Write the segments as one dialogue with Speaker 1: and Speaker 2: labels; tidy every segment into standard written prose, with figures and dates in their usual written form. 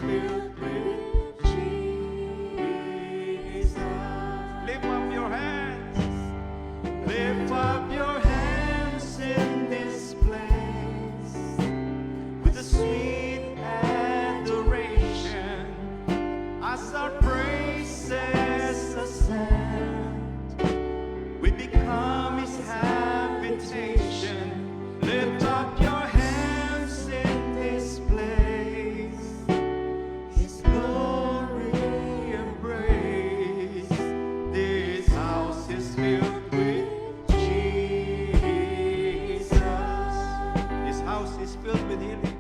Speaker 1: filled with Jesus.
Speaker 2: Lift up your hands.
Speaker 1: Lift up your hands in this place with a sweet adoration as our praises ascend. We become His habitation. Lift up your hands in this place. His glory embrace. This house is filled with Jesus.
Speaker 2: This house is filled with healing.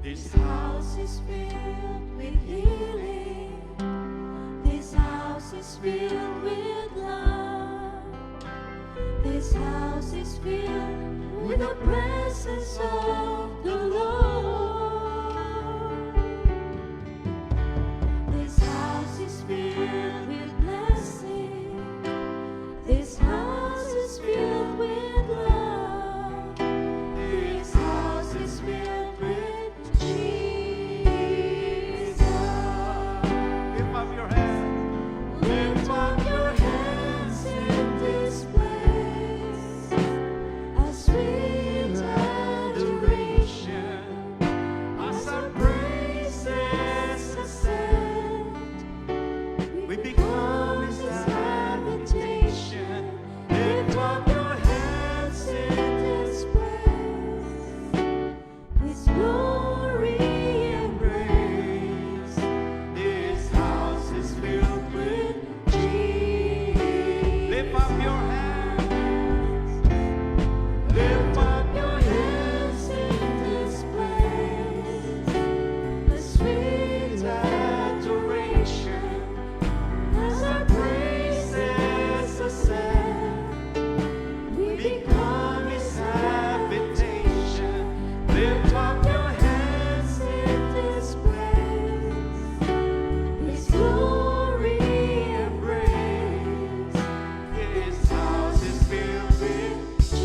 Speaker 1: This house is filled with healing. This house is filled with love. This house is filled with the presence of the Lord. This house is filled with blessing. This house is filled with love. This house is filled with Jesus.
Speaker 2: Lift up your hands.
Speaker 1: Lift up your hands in this place. A sweet adoration as our praises ascend. We become His habitation. Lift up your hands in this place. His glory embrace. This house is filled with Jesus.
Speaker 2: Lift up your hands.
Speaker 1: Lift up your hands in this place. A sweet adoration as our praises ascend. We become His habitation. Lift up your hands in this place. His glory embrace. This house is filled with Jesus.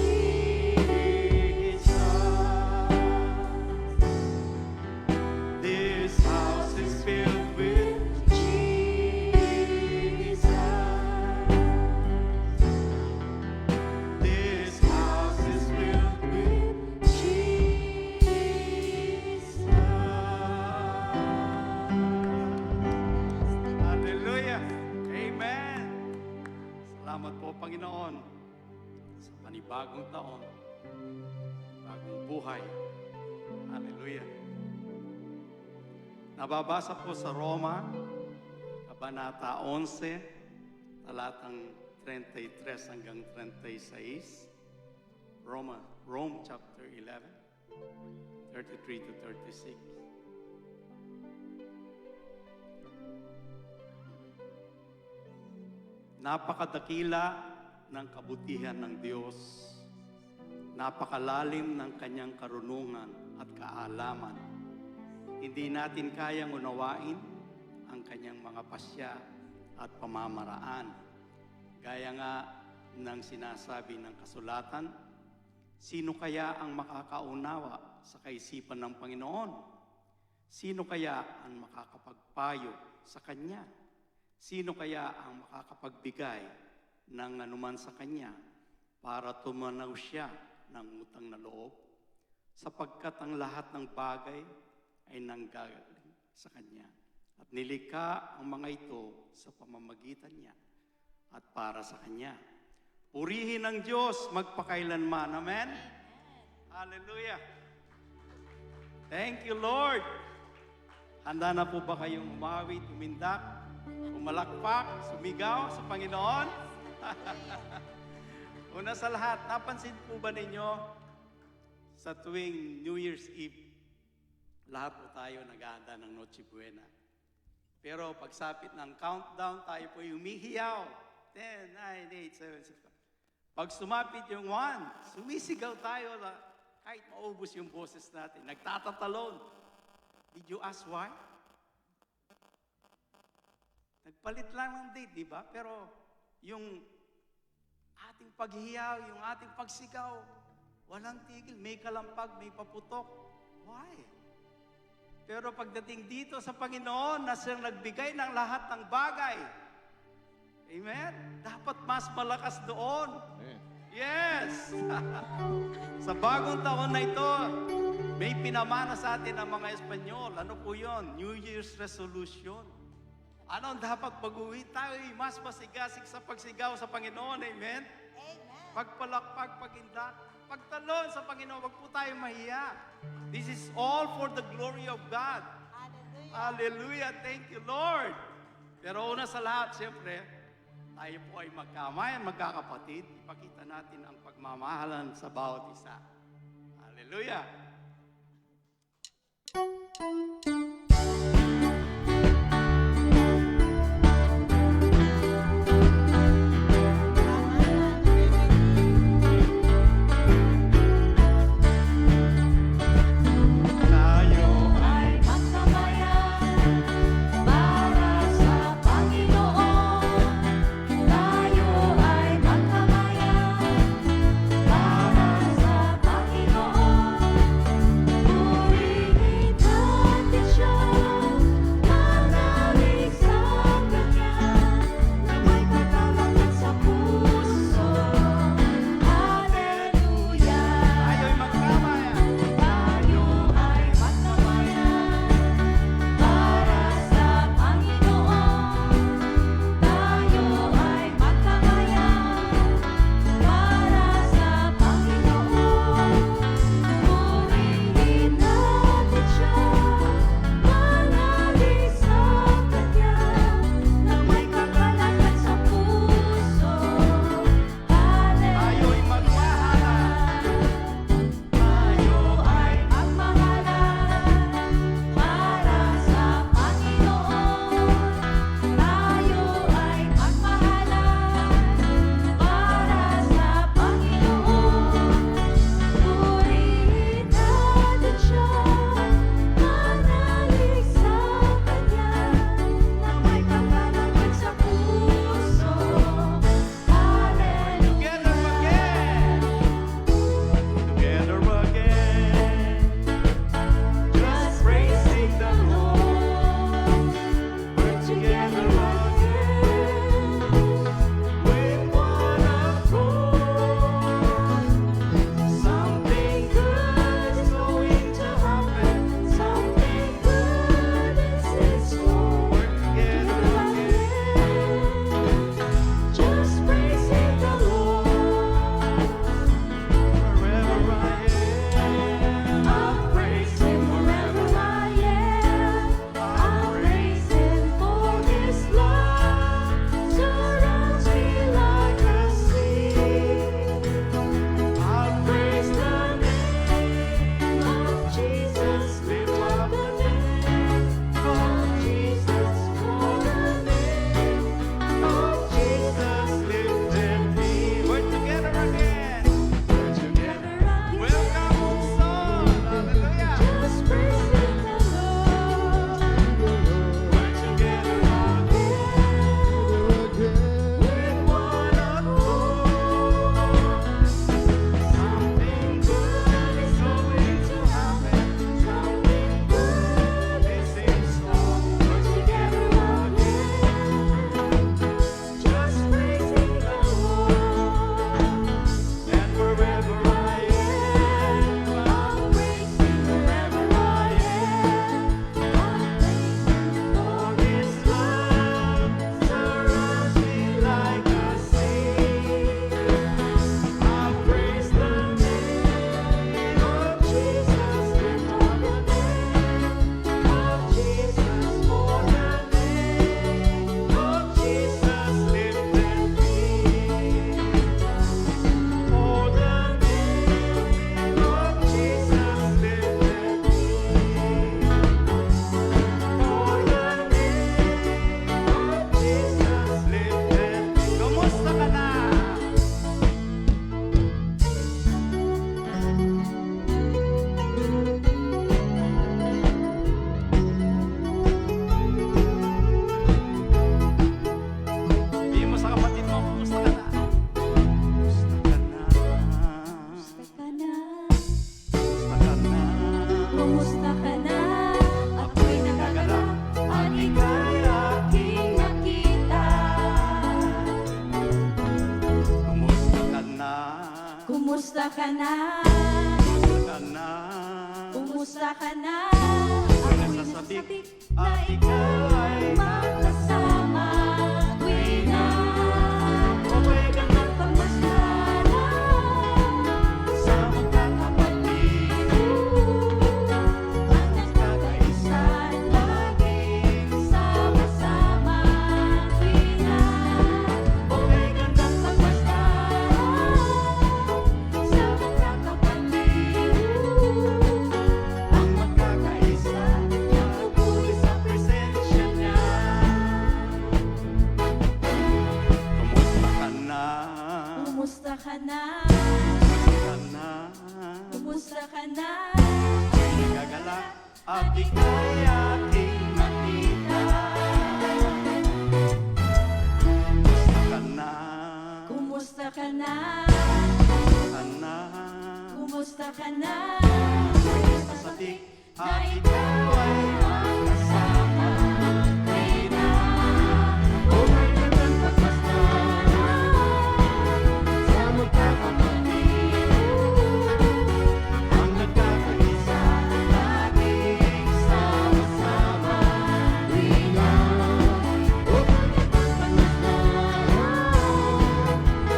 Speaker 1: This house is filled with Jesus. This house is filled with Jesus.
Speaker 2: Hallelujah. Amen. Salamat po, Panginoon, sa panibagong taon, bagong buhay. Hallelujah. Nababasa po sa Roma, Kabanata 11, talatang 33 hanggang 36. Rome chapter 11, 33 to 36. Napakadakila ng kabutihan ng Diyos. Napakalalim ng kanyang karunungan at kaalaman. Hindi natin kayang unawain ang kanyang mga pasya at pamamaraan. Gaya nga ng sinasabi ng kasulatan, sino kaya ang makakaunawa sa kaisipan ng Panginoon? Sino kaya ang makakapagpayo sa Kanya? Sino kaya ang makakapagbigay ng anuman sa Kanya para tumanaw siya ng utang na loob? Sapagkat ang lahat ng bagay ay nanggagaling sa Kanya. At nilikha ang mga ito sa pamamagitan niya at para sa Kanya. Purihin ang Diyos magpakailanman. Amen? Hallelujah. Thank you, Lord. Handa na po ba kayong umawit, umindak, umalakpak, sumigaw sa Panginoon? Una sa lahat, napansin po ba ninyo sa tuwing New Year's Eve, lahat po tayo naghahanda ng Noche Buena. Pero pagsapit ng countdown, tayo po humihiyaw. 10, 9, 8, 7, 6. Pag sumapit yung 1, sumisigaw tayo na kahit maubos yung boses natin. Nagtatatalon. Did you ask why? Nagpalit lang ng date, di ba? Pero yung ating paghiyaw, yung ating pagsigaw, walang tigil. May kalampag, may paputok. Why? Pero pagdating dito sa Panginoon na siyang nagbigay ng lahat ng bagay, amen? Dapat mas malakas doon.
Speaker 3: Amen.
Speaker 2: Yes! Sa bagong taon na ito, may pinamana sa atin ang mga Espanyol. Ano po yon? New Year's resolution. Ano ang dapat baguhin? Tayo mas masigasig sa pagsigaw sa Panginoon. Amen? Pagpalakpag, pagindak, pagtalon sa Panginoon. Wag po tayo mahiya. This is all for the glory of God. Hallelujah. Thank you, Lord. Pero una sa lahat, siyempre, tayo po ay magkamayan, magkakapatid. Ipakita natin ang pagmamahalan sa bawat isa. Hallelujah. Tayo
Speaker 4: Ay magkamayan para sa Panginoon. Tayo ay magkamayan para sa Panginoon. Purihin natin siya.
Speaker 2: ka na.
Speaker 4: Kumusta ka na?
Speaker 2: Ako'y nasasabik at ikaw ay
Speaker 4: makasama. Ako'y na
Speaker 2: okay ka na
Speaker 4: pagmaslara
Speaker 2: sa magkakapatid.
Speaker 4: ang nagkakaisa at laging sama-sama. Ako'y na
Speaker 2: Okay ka na
Speaker 4: pagmaslara sa magkakapatid.
Speaker 2: ang magkakaisa
Speaker 4: Pupuri
Speaker 2: sa presensya niya. Kumusta ka na?
Speaker 4: Kumusta ka na?
Speaker 2: Kumusta ka na?
Speaker 4: Kumusta ka na?
Speaker 2: Ako'y nagagalak at ika'y aking nakita. Kumusta ka na?
Speaker 4: Kumusta ka na?
Speaker 2: Ka na?
Speaker 4: Kumusta ka na?
Speaker 2: Ako'y nasasabik at ikaw ay makasama.
Speaker 4: Ako'y na
Speaker 2: Okay ka na pagmaslara sa magkakapatid. Ang nagkakaisa laging sama-sama.
Speaker 4: Ako'y na
Speaker 2: Okay ka na pagmaslara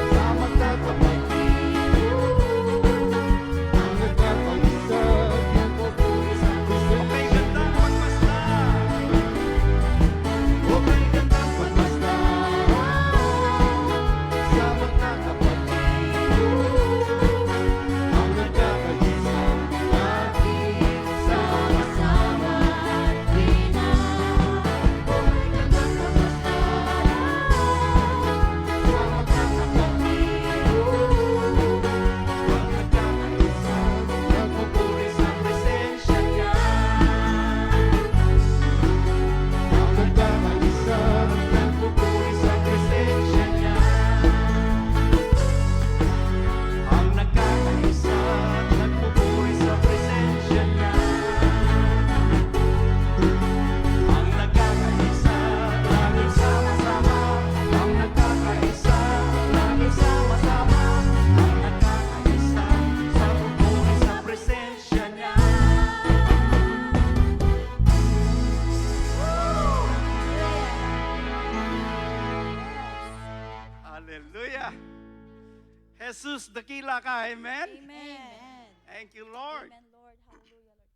Speaker 2: sa magkakapatid. Ang nagkakaisa nagpupuri sa presensya. Okay ka na pagmaslara. Okay ka na pagmaslara sa magkakapatid. Ang nagkakaisa laging sama-sama.
Speaker 4: Ako'y na
Speaker 2: Okay ka na pagmaslara sa magkakapatid. Ang nagkakaisa nagpupuri sa presensya niya. Ang nagkakaisa nagpupuri sa presensya niya. Ang nagkakaisa nagpupuri sa presensya niya. Ang nagkakaisa laging sama-sama. Ang nagkakaisa laging sama-sama. Ang nagkakaisa sa pupuri sa presensya niya. Hallelujah. Jesus, dakila ka. Amen?
Speaker 4: Amen.
Speaker 2: Thank you, Lord.
Speaker 4: Amen, Lord. Hallelujah, Lord.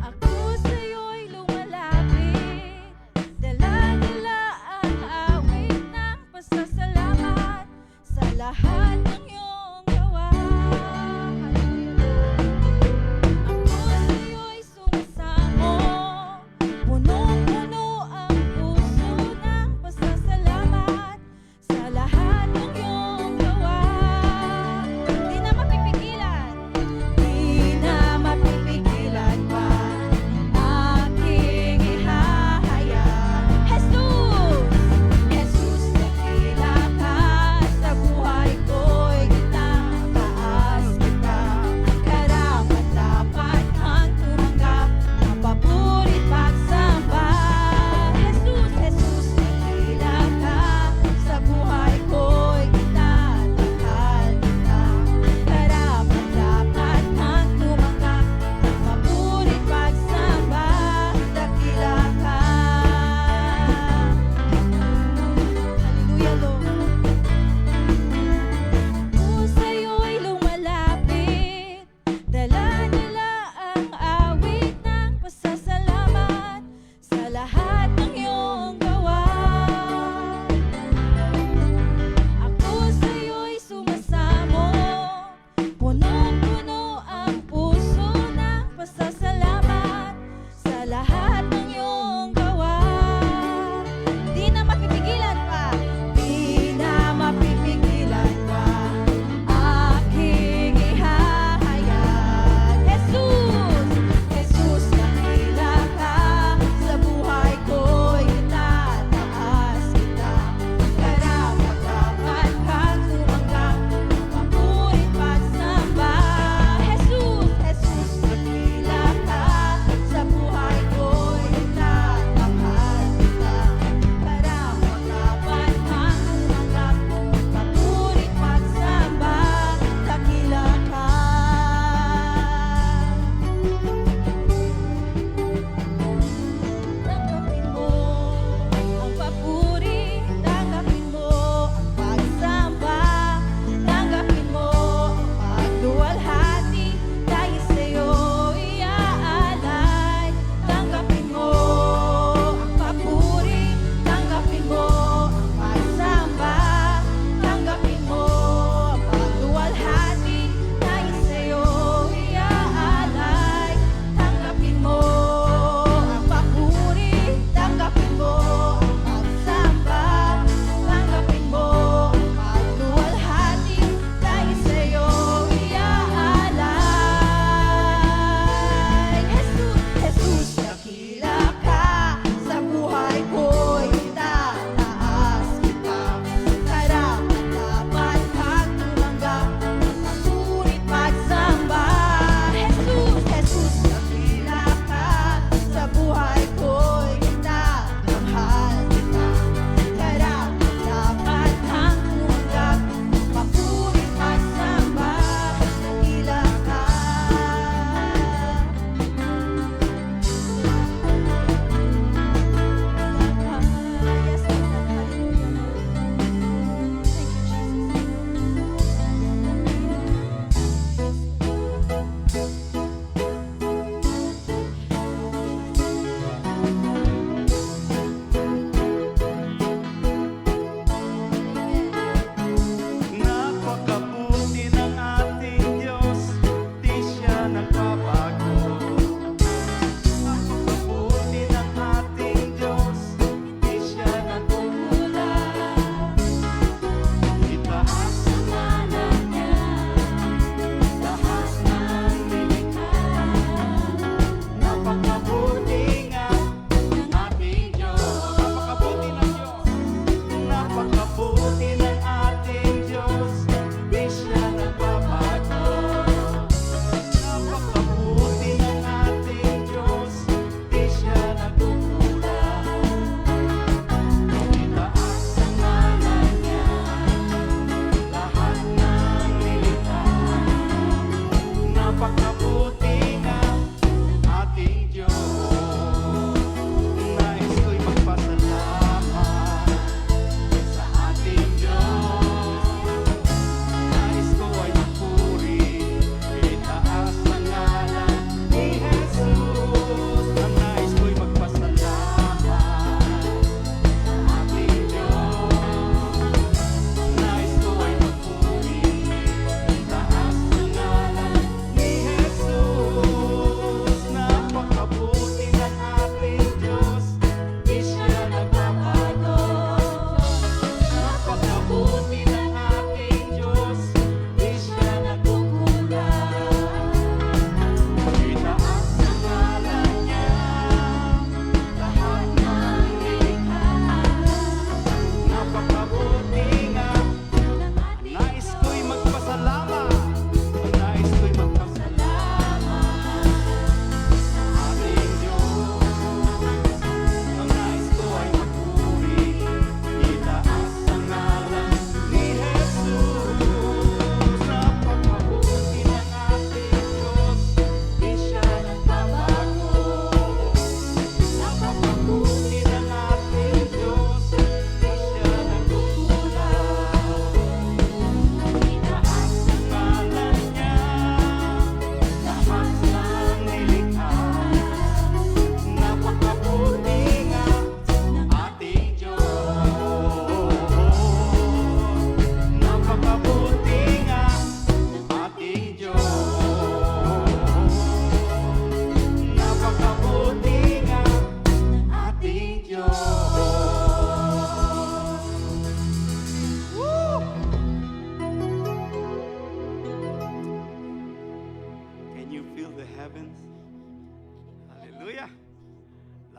Speaker 4: Ako sa'yo'y lumalapit, dala-dala ang awit ng pasasalamat sa lahat ng iyong gawa.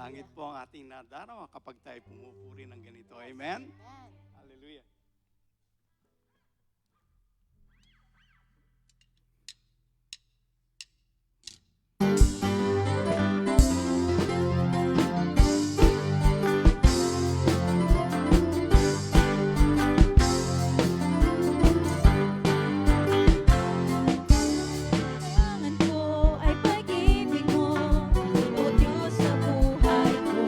Speaker 2: Langit po ang ating nadarama kapag tayo pumupuri ng ganito. Amen?
Speaker 4: Amen.
Speaker 2: Hallelujah.
Speaker 4: Kailangan ko ay pag-ibig mo, o Diyos sa buhay ko.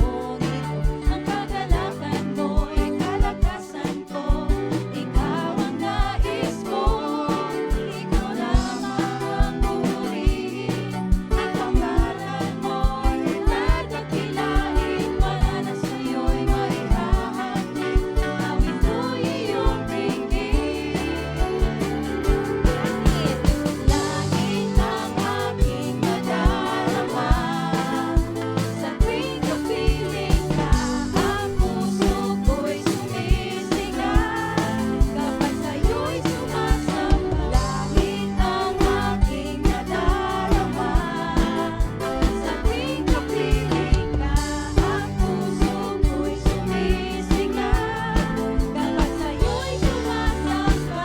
Speaker 4: Ang kagalakan mo ay kalakasan ko. Ikaw ang nais ko, ikaw lamang ang pupurihin. Ang pangalan mo ay dadakilain, wala na sa'yo'y maihahangin. Awit ko'y iyong pinggin. Langit ang aking nadarama, sa tuwing kapiling ka, ang puso ko'y sumisigaw, kapag sa'yo'y sumasamba. Langit ang aking nadarama, sa tuwing kapiling ka, ang puso ko'y sumisigaw, kapag sa'yo'y sumasamba.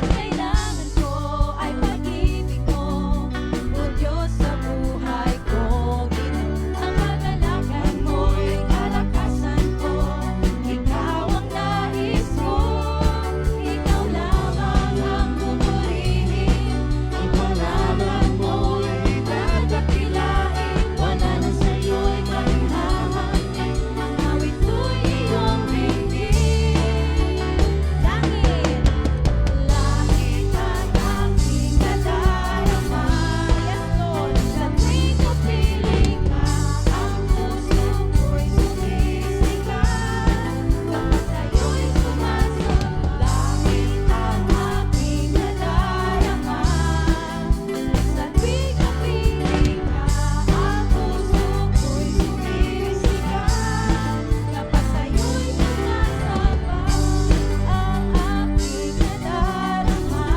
Speaker 4: Kailangan ko ay pag-ibig mo, o Diyos sa buhay ko. Ang kagalakan mo ay kalakasan ko. Ikaw ang nais ko, ikaw lamang ang pupurihin. Ang pangalan mo ay dadakilain, wala na sa'yo'y maihahangin. Ang awit ko'y iyong pinggin. Langit ang aking nadarama, yes Lord, sa tuwing kapiling ka, ang puso ko'y sumisigaw, kapag sa'yo'y sumasamba. Langit ang aking nadarama, sa tuwing kapiling ka, ang puso ko'y sumisigaw, kapag sa'yo'y sumasamba. Ang aking nadarama,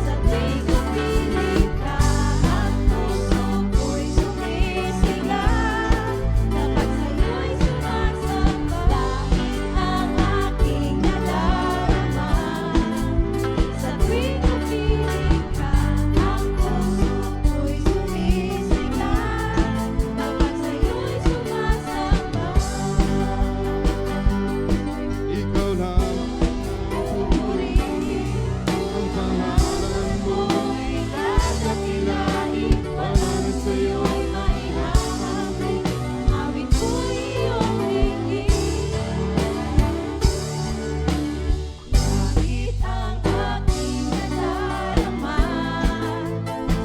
Speaker 4: sa tuwing kapiling ka, ang puso ko'y sumisigaw, kapag sa'yo'y sumasamba. Langit ang aking nadarama, sa tuwing kapiling ka, ang puso ko'y sumisigaw, kapag sa'yo'y sumasamba.
Speaker 1: Ikaw lang
Speaker 4: Pupurihin
Speaker 1: ang pangalan mo.
Speaker 4: mo'y dadakilain, wala na sa'yo'y maihahangin. Awit ko'y iyong hingin. Langit ang aking nadarama,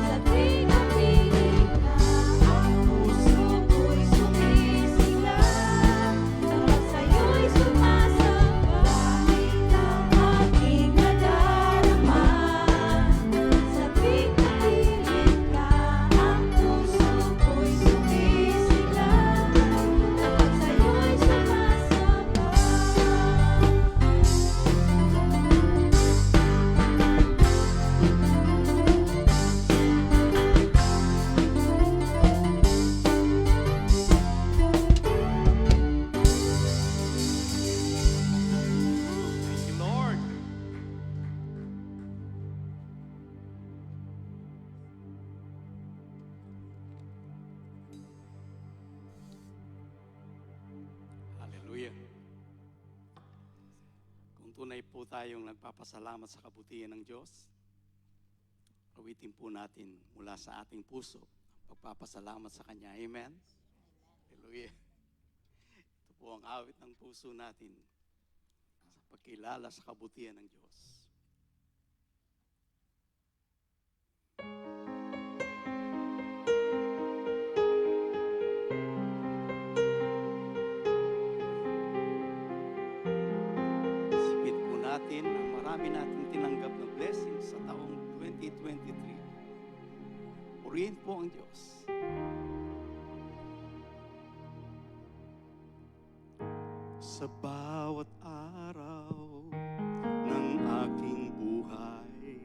Speaker 4: sa tuwing kapiling ka, ang puso ko'y sumisigaw, kapag sa'yo'y sumasamba. Langit ang aking nadarama, sa tuwing kapiling ka, ang puso ko'y sumisigaw, kapag sa'yo'y sumasamba.
Speaker 2: Thank you, Lord. Hallelujah. Kung tunay po tayong nagpapasalamat sa kabutihan ng Diyos, awitin po natin mula sa ating puso ang pagpapasalamat sa Kanya. Amen? Hallelujah. Ito po ang awit ng puso natin sa pagkilala sa kabutihan ng Diyos. Isipin po natin ang marami nating tinanggap na blessings sa taong 2023. Purihin po ang Diyos. Sa bawat araw ng aking buhay,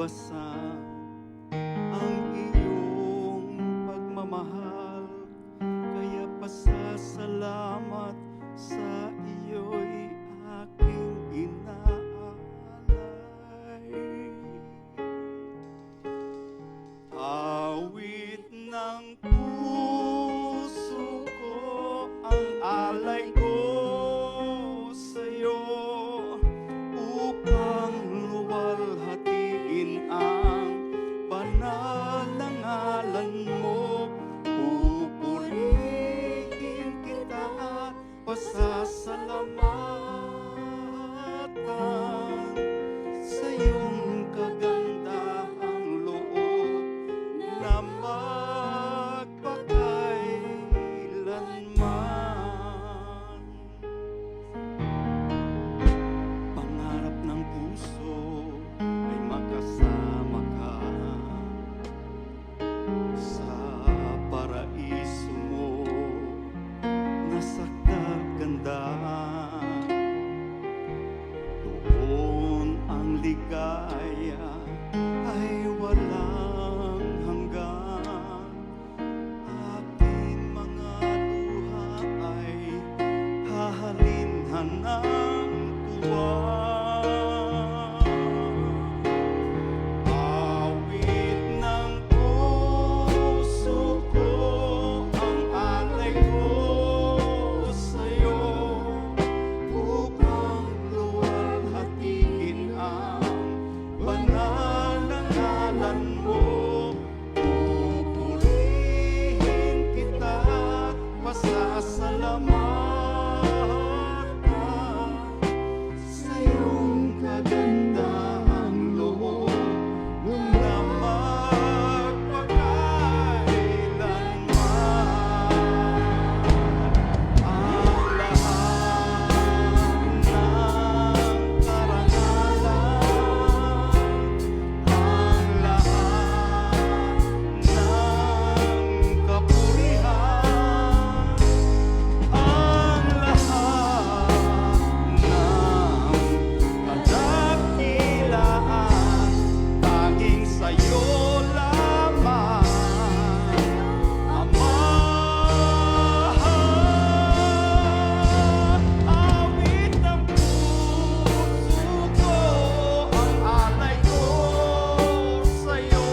Speaker 2: mabasa ang iyong pagmamahal, kaya pasasalamat sa iyo'y aking inaalay. Awit ng puso ko, ang alay ko sa'yo, upang luwalhatiin ang banal na ngalan mo. Pupurihin kita at pasasalamatan sa iyong kagandahang loob na magpakailanman. Pangarap ng puso ay makasama ka sa paraiso mo na sa kagandahan. Doon ang ligaya ay walang hanggan. Aking mga luha ay hahalinhan ng tuwa. Awit ng puso ko, ang alay ko sa'yo, upang luwalhatiin ang banal na ngalan mo. Pupurihin kita at pasasalamatan sa iyong kagandahang loob na magpakailanman. Ang lahat ng karangalan, ang lahat ng kapurihan, ang lahat ng kadakilaan, tanging sa'yo lamang, Ama. Awit ng puso ko, ang alay ko sa'yo,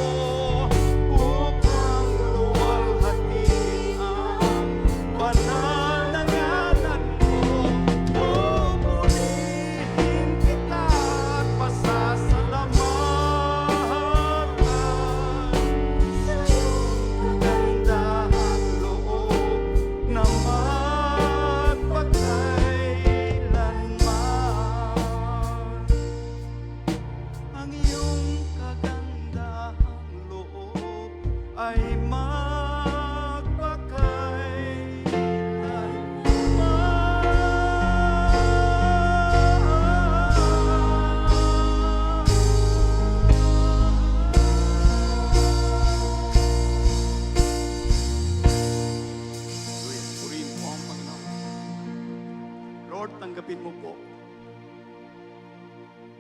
Speaker 2: upang luwalhatiin ang banal na ngalan mo. Pupurihin kita at pasasalamatan sa iyong kagandahang loob na magpakailanman. Ang iyong kagandahang loob ay Purihin po ang Panginoon. Lord, tanggapin mo po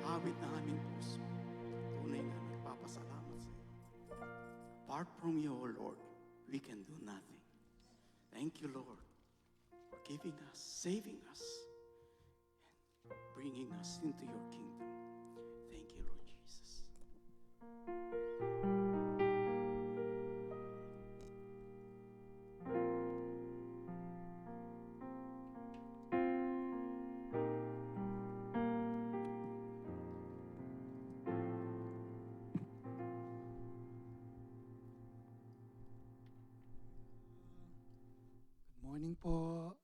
Speaker 2: awit ng aming puso. Tunay nga nagpapasalamat sa iyo. Apart from you, O Lord, we can do nothing. Thank you, Lord, for giving us, saving us, and bringing us into your kingdom. Thank you, Lord Jesus.
Speaker 3: Morning po.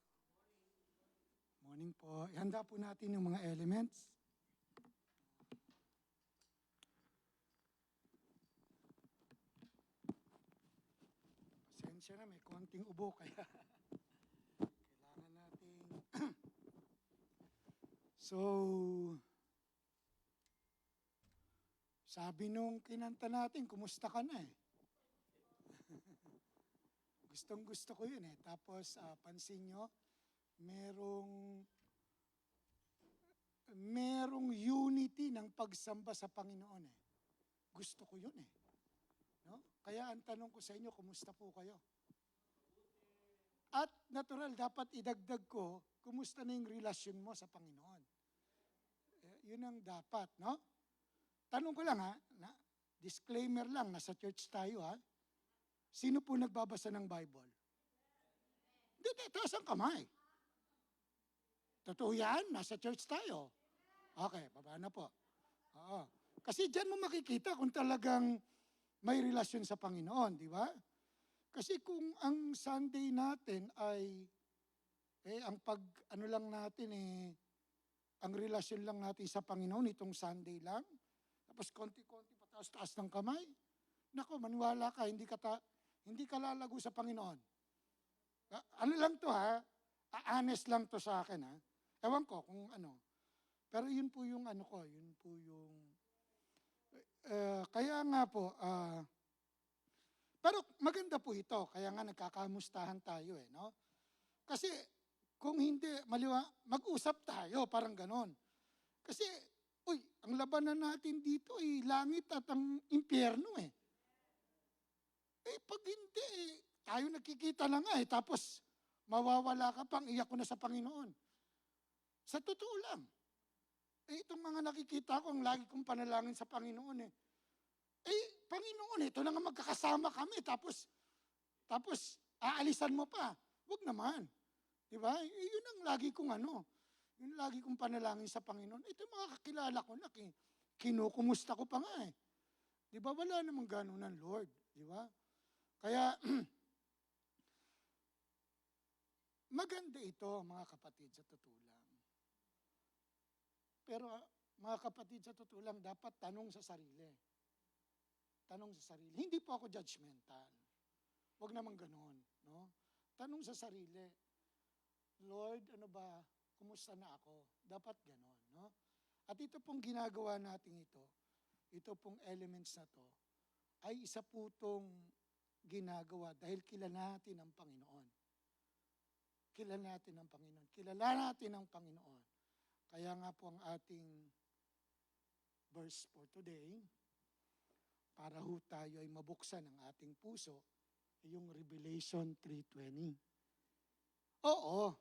Speaker 3: Morning po. Ihanda po natin yung mga elements. Pasensya na, may konting ubo kaya kailangan natin. So, sabi nung kinanta natin, kumusta ka na eh? Gustong gusto ko yun eh. Tapos pansin nyo, merong unity ng pagsamba sa Panginoon eh. gusto ko yun eh. No? Kaya ang tanong ko sa inyo, kumusta po kayo? At natural, dapat idagdag ko, kumusta na yung relasyon mo sa Panginoon? Yun ang dapat, no? Tanong ko lang disclaimer lang, nasa church tayo ha. Sino po nagbabasa ng Bible? Hindi, taas ang kamay. Totoo yan, nasa church tayo. Okay, baba na po. Oo. Kasi dyan mo makikita kung talagang may relasyon sa Panginoon, di ba? Kasi kung ang Sunday natin ay, ang lang natin ang relasyon lang natin sa Panginoon, itong Sunday lang, tapos konti-konti pataas-taas ng kamay, nako, maniwala ka, hindi ka lalago sa Panginoon. Ano lang to honest lang to sa akin Ewan ko kung ano. Pero yun po yung yun po yung, kaya nga po, pero maganda po ito, kaya nga nagkakamustahan tayo no? Kasi kung hindi, mag-usap tayo, parang ganon. Kasi, ang labanan natin dito ay langit at ang impyerno pag hindi, tayo nakikita na nga tapos mawawala ka pang, iyak ko na sa Panginoon. Sa totoo lang. Itong mga nakikita ko, ang lagi kong panalangin sa Panginoon Panginoon, ito na nga magkakasama kami, tapos aalisan mo pa. Huwag naman. Diba? Yun ang lagi kong yun lagi kong panalangin sa Panginoon. Ito mga kakilala ko na, kinukumusta ko pa nga Diba? Wala namang gano'n ng Lord. Diba? Kaya, maganda ito, mga kapatid, sa totoo lang. Pero, mga kapatid, sa totoo lang, dapat tanong sa sarili. Tanong sa sarili. Hindi po ako judgmental. Huwag naman gano'n. No? Tanong sa sarili, Lord, ano ba, kumusta na ako? Dapat gano'n. No? At ito pong ginagawa natin ito pong elements na to, ay isa po itong ginagawa dahil kilala natin ang Panginoon. Kilala natin ang Panginoon. Kilala natin ang Panginoon. Kaya nga po ang ating verse for today, para ho tayo ay mabuksan ang ating puso, yung Revelation 3:20. Oo,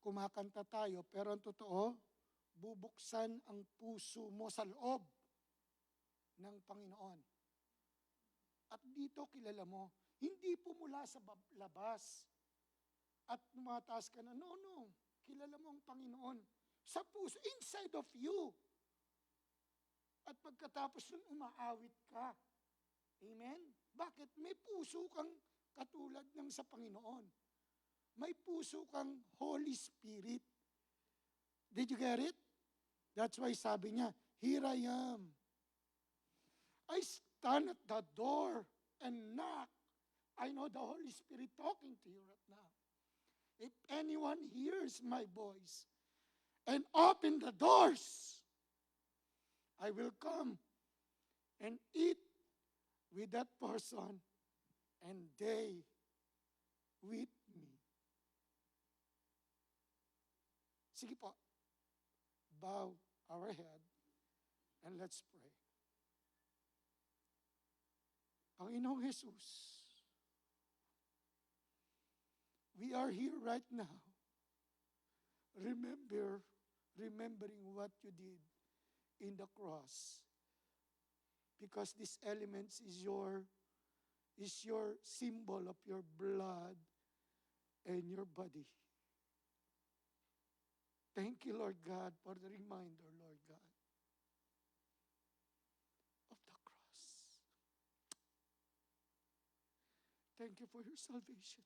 Speaker 3: kumakanta tayo, pero ang totoo, bubuksan ang puso mo sa loob ng Panginoon. At dito kilala mo, hindi po mula sa labas at tumataas ka na, no, kilala mo ang Panginoon sa puso, inside of you. At pagkatapos nun, umaawit ka. Amen? Bakit? May puso kang katulad ng sa Panginoon. May puso kang Holy Spirit. Did you get it? That's why sabi niya, here I am. I stand at the door and knock. I know the Holy Spirit talking to you right now. If anyone hears my voice and open the doors, I will come and eat with that person and they with me. Sige po, bow our head and let's pray. Panginoong Jesus, we are here right now, remembering what you did in the cross, because these elements is your symbol of your blood and your body. Thank you, Lord God, for the reminder, Lord God, of the cross. Thank you for your salvation.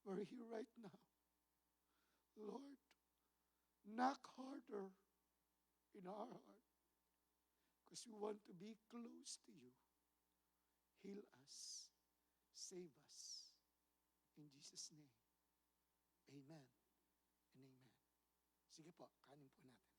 Speaker 3: We're here right now. Lord, knock harder in our heart because we want to be close to you. Heal us. Save us. In Jesus' name. Amen and amen. Sige po, kanin po natin.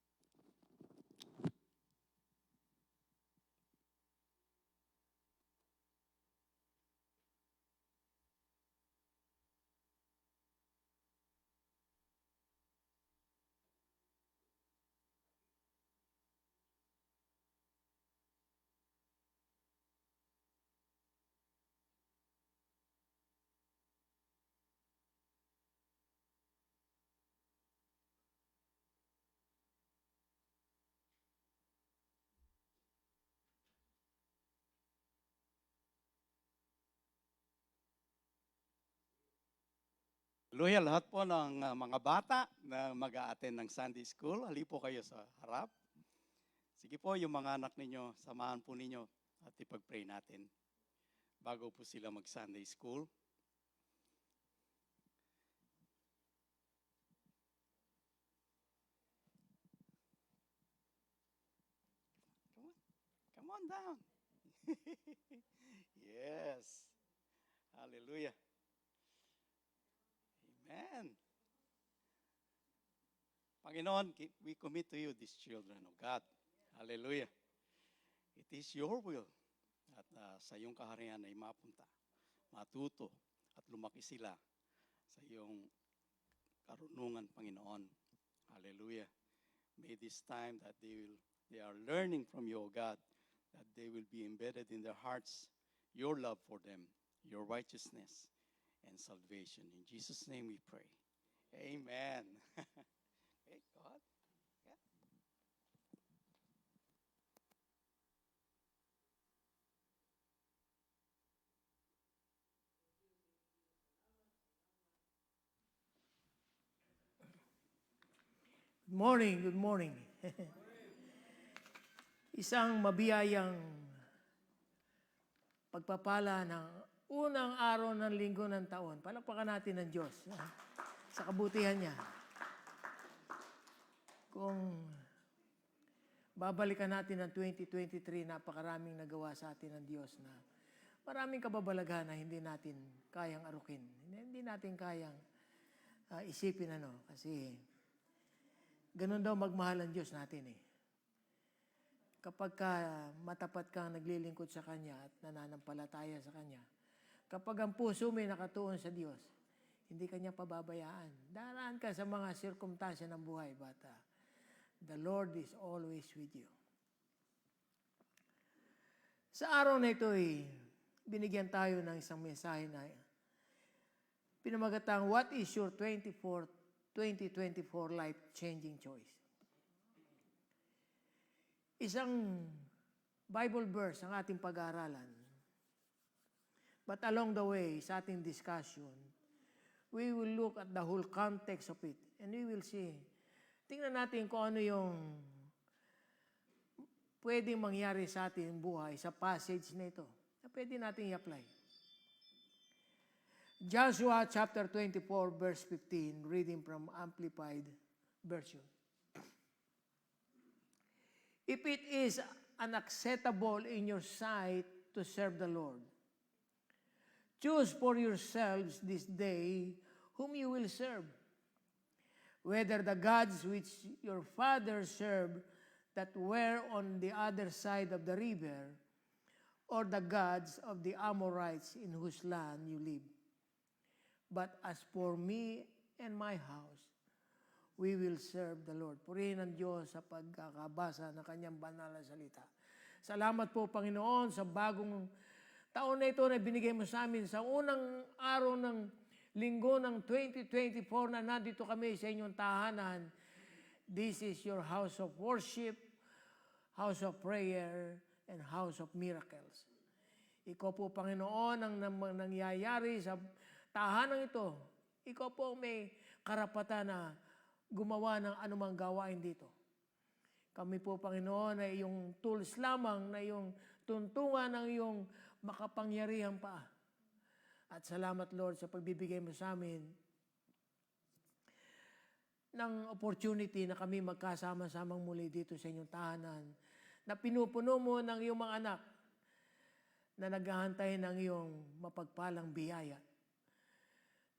Speaker 2: Hallelujah, lahat po ng mga bata na mag-a-attend ng Sunday School, hali po kayo sa harap. Sige po, yung mga anak ninyo, samahan po ninyo at ipag-pray natin bago po sila mag-Sunday School. Come on down. Yes. Hallelujah. Amen. Panginoon, we commit to you these children of God. Hallelujah. It is your will at sa iyong kaharian ay mapunta, matuto at lumaki sila sa iyong karunungan, Panginoon. Hallelujah. May this time that they are learning from you, O God, that they will be embedded in their hearts your love for them, your righteousness, and salvation. In Jesus' name we pray. Amen. Okay, God. Yeah.
Speaker 5: Good morning, good morning. Isang mabiyayang pagpapala ng unang araw ng linggo ng taon. Palakpakan natin ng Diyos sa kabutihan niya. Kung babalikan natin ang 2023, napakaraming nagawa sa atin ng Diyos na maraming kababalaghan na hindi natin kayang arukin. Hindi natin kayang isipin kasi ganun daw magmahal ang Diyos natin eh. Kapag matapat kang naglilingkod sa Kanya at nananampalataya sa Kanya, kapag ang puso may nakatuon sa Diyos, hindi Kanya pababayaan. Daraan ka sa mga sirkumtansya ng buhay, but the Lord is always with you. Sa araw na ito binigyan tayo ng isang mensahe na pinamagatang, what is your 2024 life-changing choice? Isang Bible verse ang ating pag-aaralan. But along the way, sa ating discussion, we will look at the whole context of it. And we will see. Tingnan natin kung ano yung pwedeng mangyari sa ating buhay sa passage na ito. Na pwede natin i-apply. Joshua chapter 24, verse 15, reading from Amplified Version. If it is unacceptable in your sight to serve the Lord, choose for yourselves this day whom you will serve, whether the gods which your fathers served that were on the other side of the river, or the gods of the Amorites in whose land you live. But as for me and my house, we will serve the Lord. Purihin ang Diyos sa pagkakabasa ng kanyang banal na salita. Salamat po, Panginoon, sa bagong taon na ito na binigay mo sa amin. Sa unang araw ng linggo ng 2024 na nandito kami sa inyong tahanan. This is your house of worship, house of prayer, and house of miracles. Ikaw po, Panginoon, ang nangyayari sa tahanan ito. Ikaw po may karapatan na gumawa ng anumang gawain dito. Kami po, Panginoon, ay iyong tools lamang na iyong tuntungan ng iyong makapangyarihang paa. At salamat, Lord, sa pagbibigay mo sa amin ng opportunity na kami magkasama-samang muli dito sa inyong tahanan, na pinupuno mo ng iyong mga anak na naghahantay ng iyong mapagpalang biyaya.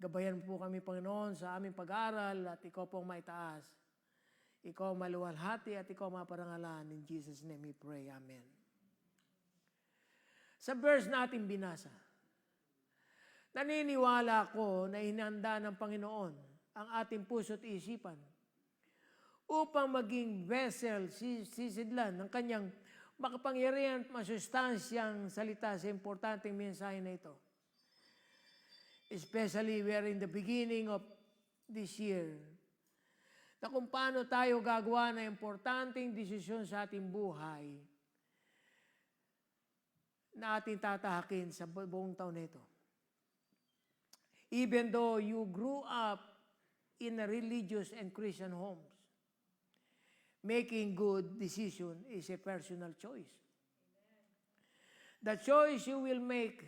Speaker 5: Gabayan po kami, Panginoon, sa aming pag-aaral at ikaw pong maitaas. Ikaw maluwalhati at ikaw maparangalan. In Jesus' name we pray. Amen. Sa verse natin binasa, naniniwala ako na hinanda ng Panginoon ang ating puso't isipan upang maging vessel, sisidlan ng kanyang makapangyarihan at masustansyang salita sa importanteng mensahe na ito. Especially we are in the beginning of this year, na kung paano tayo gagawa ng importanteng desisyon sa ating buhay na ating tatahakin sa buong taon na ito. even though you grew up in a religious and Christian homes. Making good decision is a personal choice. The choice you will make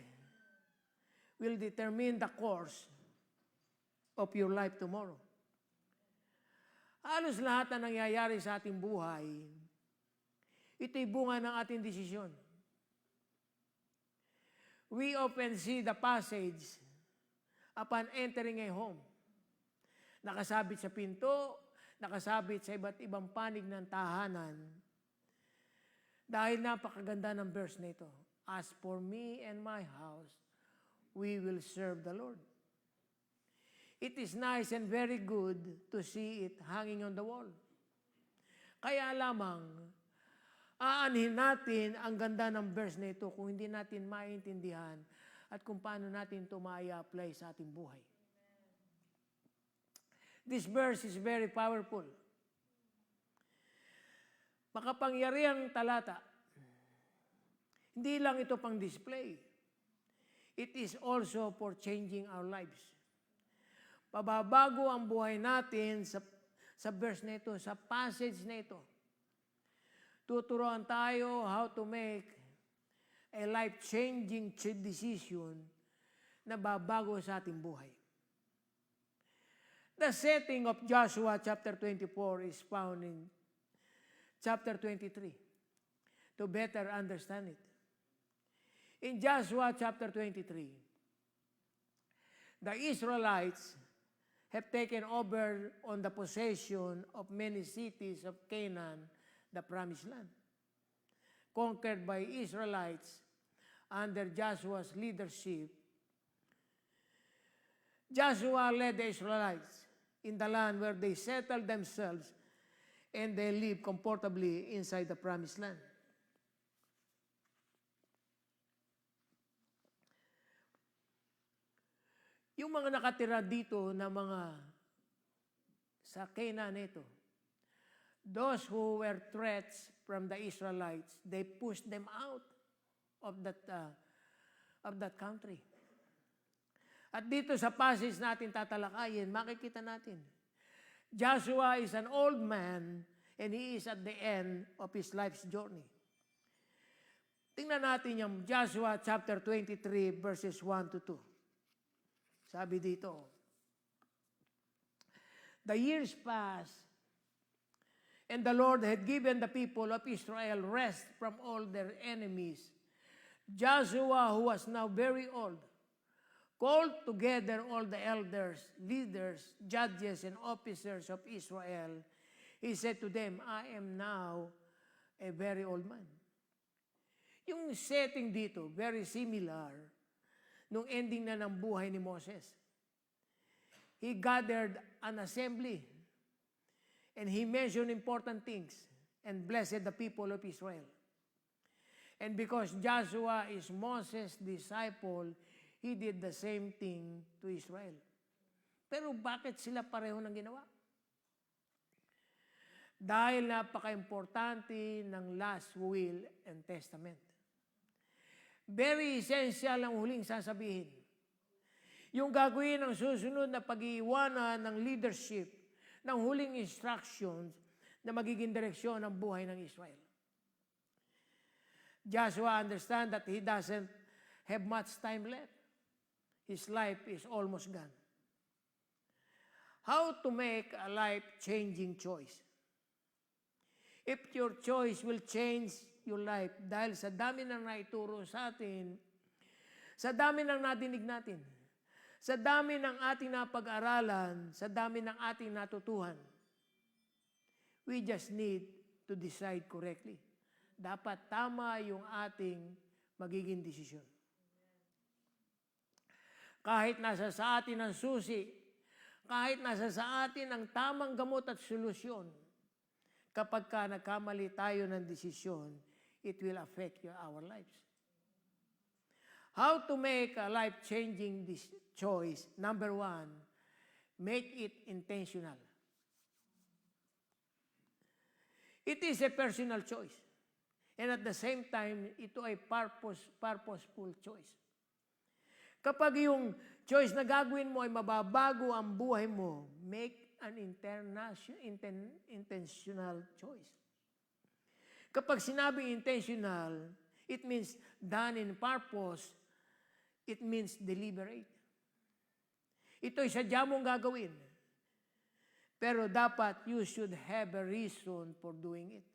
Speaker 5: will determine the course of your life tomorrow. Halos lahat na nangyayari sa ating buhay, ito'y bunga ng ating desisyon. We often see the passage upon entering a home. Nakasabit sa pinto, nakasabit sa iba't ibang panig ng tahanan. Dahil napakaganda ng verse na ito. As for me and my house, we will serve the Lord. It is nice and very good to see it hanging on the wall. Kaya lamang, aanhin natin ang ganda ng verse na ito kung hindi natin maintindihan at kung paano natin ito ma-apply sa ating buhay. This verse is very powerful. Makapangyarihang talata. Hindi lang ito pang display. It is also for changing our lives. Pababago ang buhay natin sa verse na ito, sa passage na ito. Tuturuan tayo how to make a life-changing decision na babago sa ating buhay. The setting of Joshua chapter 24 is found in chapter 23 to better understand it. In Joshua chapter 23, the Israelites have taken over on the possession of many cities of Canaan, the promised land, conquered by Israelites under Joshua's leadership. Joshua led the Israelites in the land where they settled themselves and they live comfortably inside the promised land. Yung mga nakatira dito na mga sa Canaan ito, those who were threats from the Israelites, they pushed them out of that country. At dito sa passage natin tatalakayin, makikita natin, Joshua is an old man and he is at the end of his life's journey. Tingnan natin yung Joshua chapter 23 verses 1 to 2. Sabi dito, the years passed, and the Lord had given the people of Israel rest from all their enemies. Joshua, who was now very old, called together all the elders, leaders, judges, and officers of Israel. He said to them, I am now a very old man. Yung setting dito, very similar nung ending na ng buhay ni Moses. He gathered an assembly and he mentioned important things and blessed the people of Israel. And because Joshua is Moses' disciple, he did the same thing to Israel. Pero bakit sila pareho ng ginawa? Dahil napaka-importante ng last will and testament. Very essential ang huling sasabihin. Yung gagawin ng susunod na pag-iiwanan ng leadership, ng huling instructions na magiging direksyon ng buhay ng Israel. Joshua understand that he doesn't have much time left. His life is almost gone. How to make a life-changing choice? If your choice will change your life, dahil sa dami ng naituro sa atin, sa dami ng nadinig natin, sa dami ng ating napag-aralan, sa dami ng ating natutuhan, we just need to decide correctly. Dapat tama yung ating magiging desisyon. Kahit nasa sa atin ang susi, kahit nasa sa atin ang tamang gamot at solusyon, kapag ka nagkamali tayo ng desisyon, it will affect our lives. How to make a life-changing choice? Number 1, make it intentional. It is a personal choice. And at the same time, ito ay purposeful choice. Kapag yung choice na gagawin mo ay mababago ang buhay mo. Make an intentional choice. Kapag sinabing intentional, it means done in purpose. It means deliberate. Ito'y sadya mong gagawin. Pero dapat you should have a reason for doing it.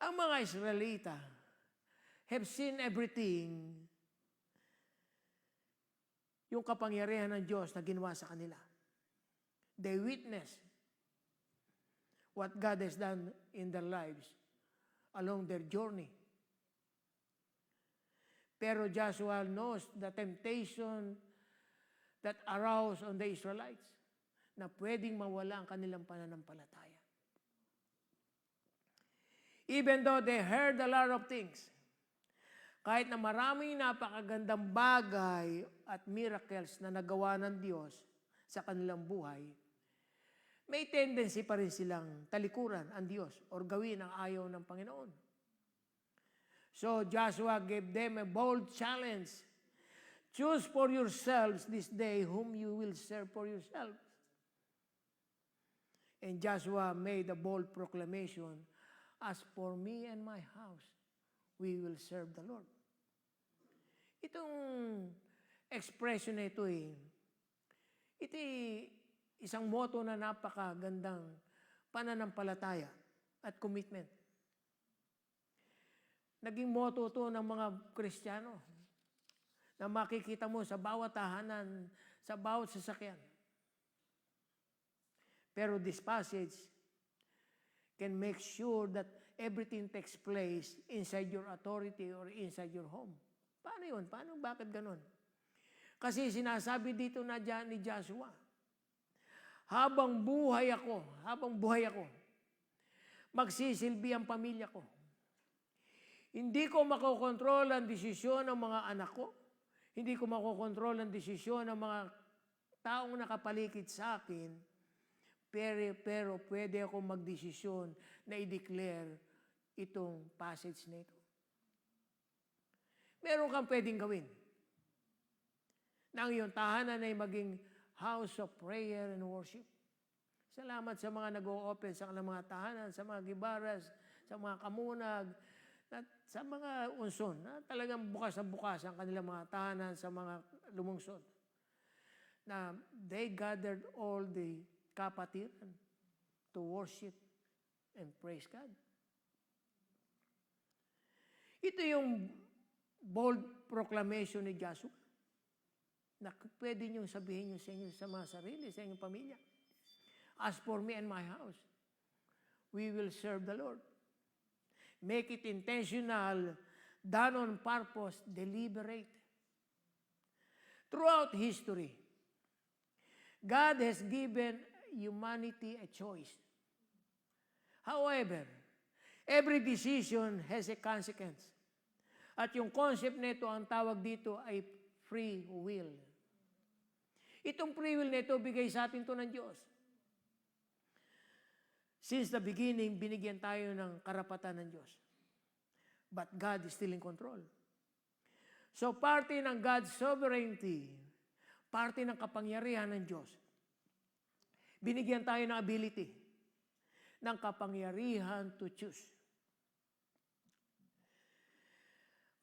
Speaker 5: Ang mga Israelita have seen everything, yung kapangyarihan ng Diyos na ginawa sa kanila. They witness what God has done in their lives along their journey. Pero Joshua knows the temptation that aroused on the Israelites na pwedeng mawala ang kanilang pananampalataya. Even though they heard a lot of things, kahit na maraming napakagandang bagay at miracles na nagawa ng Diyos sa kanilang buhay, may tendency pa rin silang talikuran ang Diyos or gawin ang ayaw ng Panginoon. So Joshua gave them a bold challenge. Choose for yourselves this day whom you will serve for yourselves. And Joshua made a bold proclamation, as for me and my house, we will serve the Lord. Itong expression na ito ito isang motto na napakagandang pananampalataya at commitment. Naging motto ito ng mga Kristiyano na makikita mo sa bawat tahanan, sa bawat sasakyan. Pero this passage can make sure that everything takes place inside your authority or inside your home. Paano yun? Paano? Bakit ganun? Kasi sinasabi dito na ni Joshua, habang buhay ako, magsisilbi ang pamilya ko. Hindi ko makokontrol ang desisyon ng mga anak ko. Hindi ko makokontrol ang desisyon ng mga taong nakapaligid sa akin. Pero pwede ako magdesisyon na i-declare itong passage na ito. Meron kang pwedeng gawin. Na ang iyong tahanan ay maging house of prayer and worship. Salamat sa mga nag-o-open sa kanilang mga tahanan, sa mga gibaras, sa mga kamunag, at sa mga unson, na talagang bukas na bukas ang kanilang mga tahanan sa mga lumungsod. Na they gathered all the kapatiran to worship and praise God. Ito yung bold proclamation ni Joshua na pwede niyong sabihin niyo sa inyo sa mga sarili, sa inyong pamilya. As for me and my house, we will serve the Lord. Make it intentional, done on purpose, deliberate. Throughout history, God has given humanity a choice. However, every decision has a consequence. At yung concept nito, ang tawag dito ay free will. Itong free will nito, bigay sa atin to ng Diyos. Since the beginning, binigyan tayo ng karapatan ng Diyos. But God is still in control. So, parte ng God's sovereignty, parte ng kapangyarihan ng Diyos. Binigyan tayo ng ability, ng kapangyarihan to choose.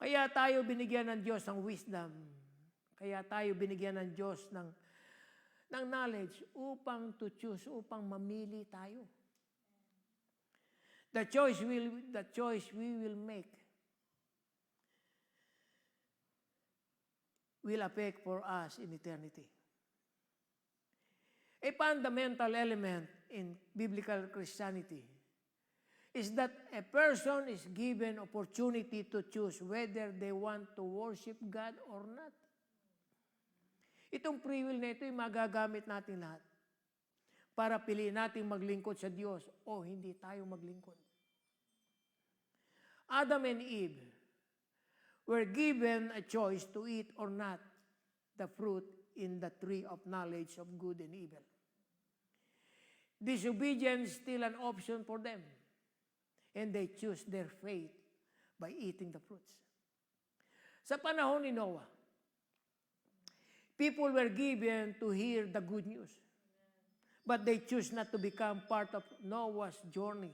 Speaker 5: Kaya tayo binigyan ng Diyos ng wisdom. Kaya tayo binigyan ng Diyos ng knowledge upang to choose, upang mamili tayo. The choice we will make will affect for us in eternity. A fundamental element in biblical Christianity is that a person is given opportunity to choose whether they want to worship God or not. Itong free will na ito ay magagamit natin lahat para piliin natin maglingkod sa Diyos o hindi tayo maglingkod. Adam and Eve were given a choice to eat or not the fruit in the tree of knowledge of good and evil. Disobedience is still an option for them, and they choose their fate by eating the fruits. Sa panahon ni Noah, People were given to hear the good news. But they choose not to become part of Noah's journey.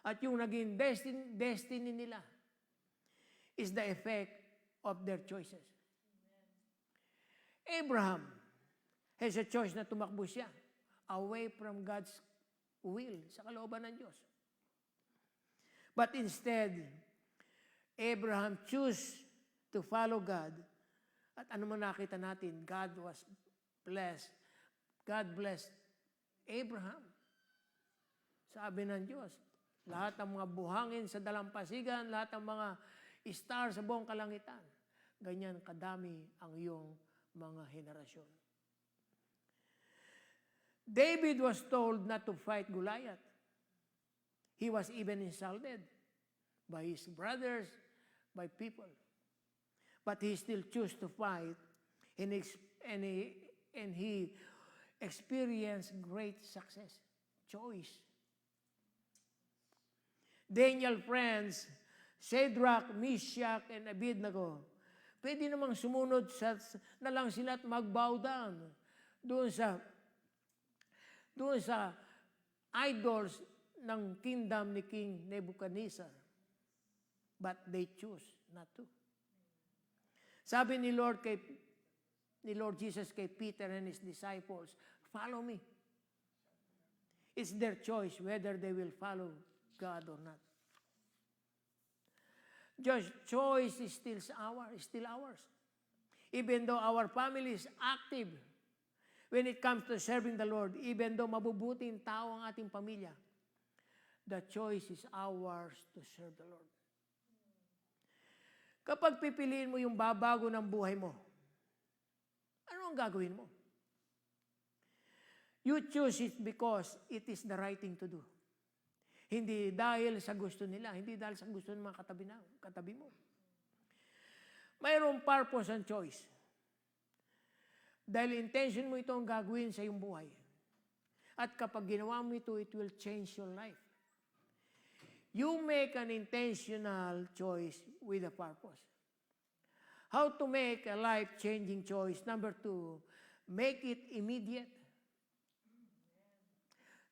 Speaker 5: At yung naging destiny nila is the effect of their choices. Abraham has a choice na tumakbo siya away from God's will, sa kalooban ng Diyos. But instead, Abraham chose to follow God. At ano man nakita natin, God was blessed. God blessed Abraham. Sabi ng Diyos, lahat ng mga buhangin sa dalampasigan, lahat ng mga stars sa buong kalangitan, ganyan kadami ang iyong mga henerasyon. David was told not to fight Goliath. He was even insulted by his brothers, by people. But he still chose to fight, and he experienced great success. Choice. Daniel friends, Shadrach, Meshach, and Abednego, pwede namang sumunod na lang sila at mag-bow down doon sa idols ng kingdom ni King Nebuchadnezzar. But they choose not to. Sabi ni Lord Jesus kay Peter and his disciples, follow me. It's their choice whether they will follow God or not. Just choice is still ours. Even though our family is active when it comes to serving the Lord, even though mabubuting tao ang ating pamilya, the choice is ours to serve the Lord. Kapag pipiliin mo yung babago ng buhay mo, ano ang gagawin mo? You choose it because it is the right thing to do. Hindi dahil sa gusto nila, hindi dahil sa gusto ng mga katabi mo. Mayroong purpose and choice. Dahil intention mo ito ang gagawin sa iyong buhay. At kapag ginawa mo ito, it will change your life. You make an intentional choice with a purpose. How to make a life-changing choice? Number 2, make it immediate.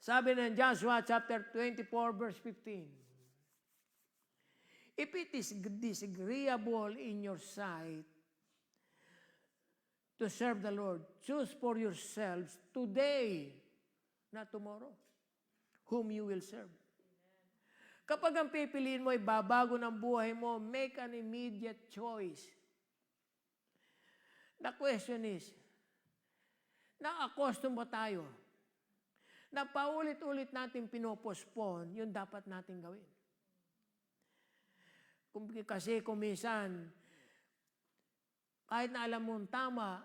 Speaker 5: Sabi ng Joshua chapter 24, verse 15, if it is disagreeable in your sight to serve the Lord, choose for yourselves today, not tomorrow, whom you will serve. Kapag ang pipiliin mo ay babago ng buhay mo, make an immediate choice. The question is, na-accustom ba tayo na paulit-ulit natin pinopospon yung dapat natin gawin? Kasi kung minsan, kahit na alam mong tama,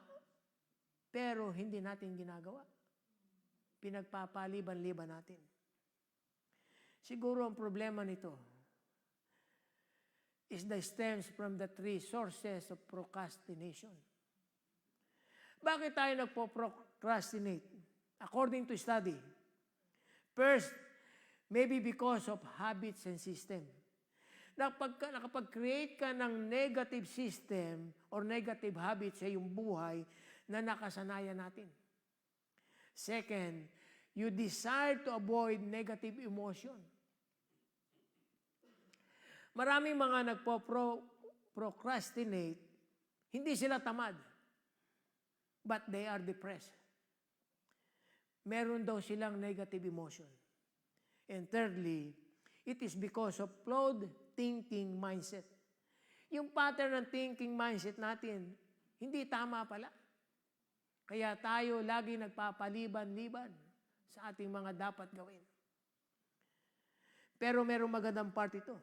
Speaker 5: pero hindi natin ginagawa. Pinagpapaliban-liban natin. Siguro ang problema nito is the stems from the 3 sources of procrastination. Bakit tayo nagpo-procrastinate? According to study, first, maybe because of habits and system. Nakapag-create ka ng negative system or negative habits sa iyong buhay na nakasanayan natin. Second, you desire to avoid negative emotion. Maraming mga nagpo-procrastinate, hindi sila tamad, but they are depressed. Meron daw silang negative emotion. And thirdly, it is because of flawed thinking mindset. Yung pattern ng thinking mindset natin, hindi tama pala. Kaya tayo lagi nagpapaliban-liban sa ating mga dapat gawin. Pero merong magandang part ito.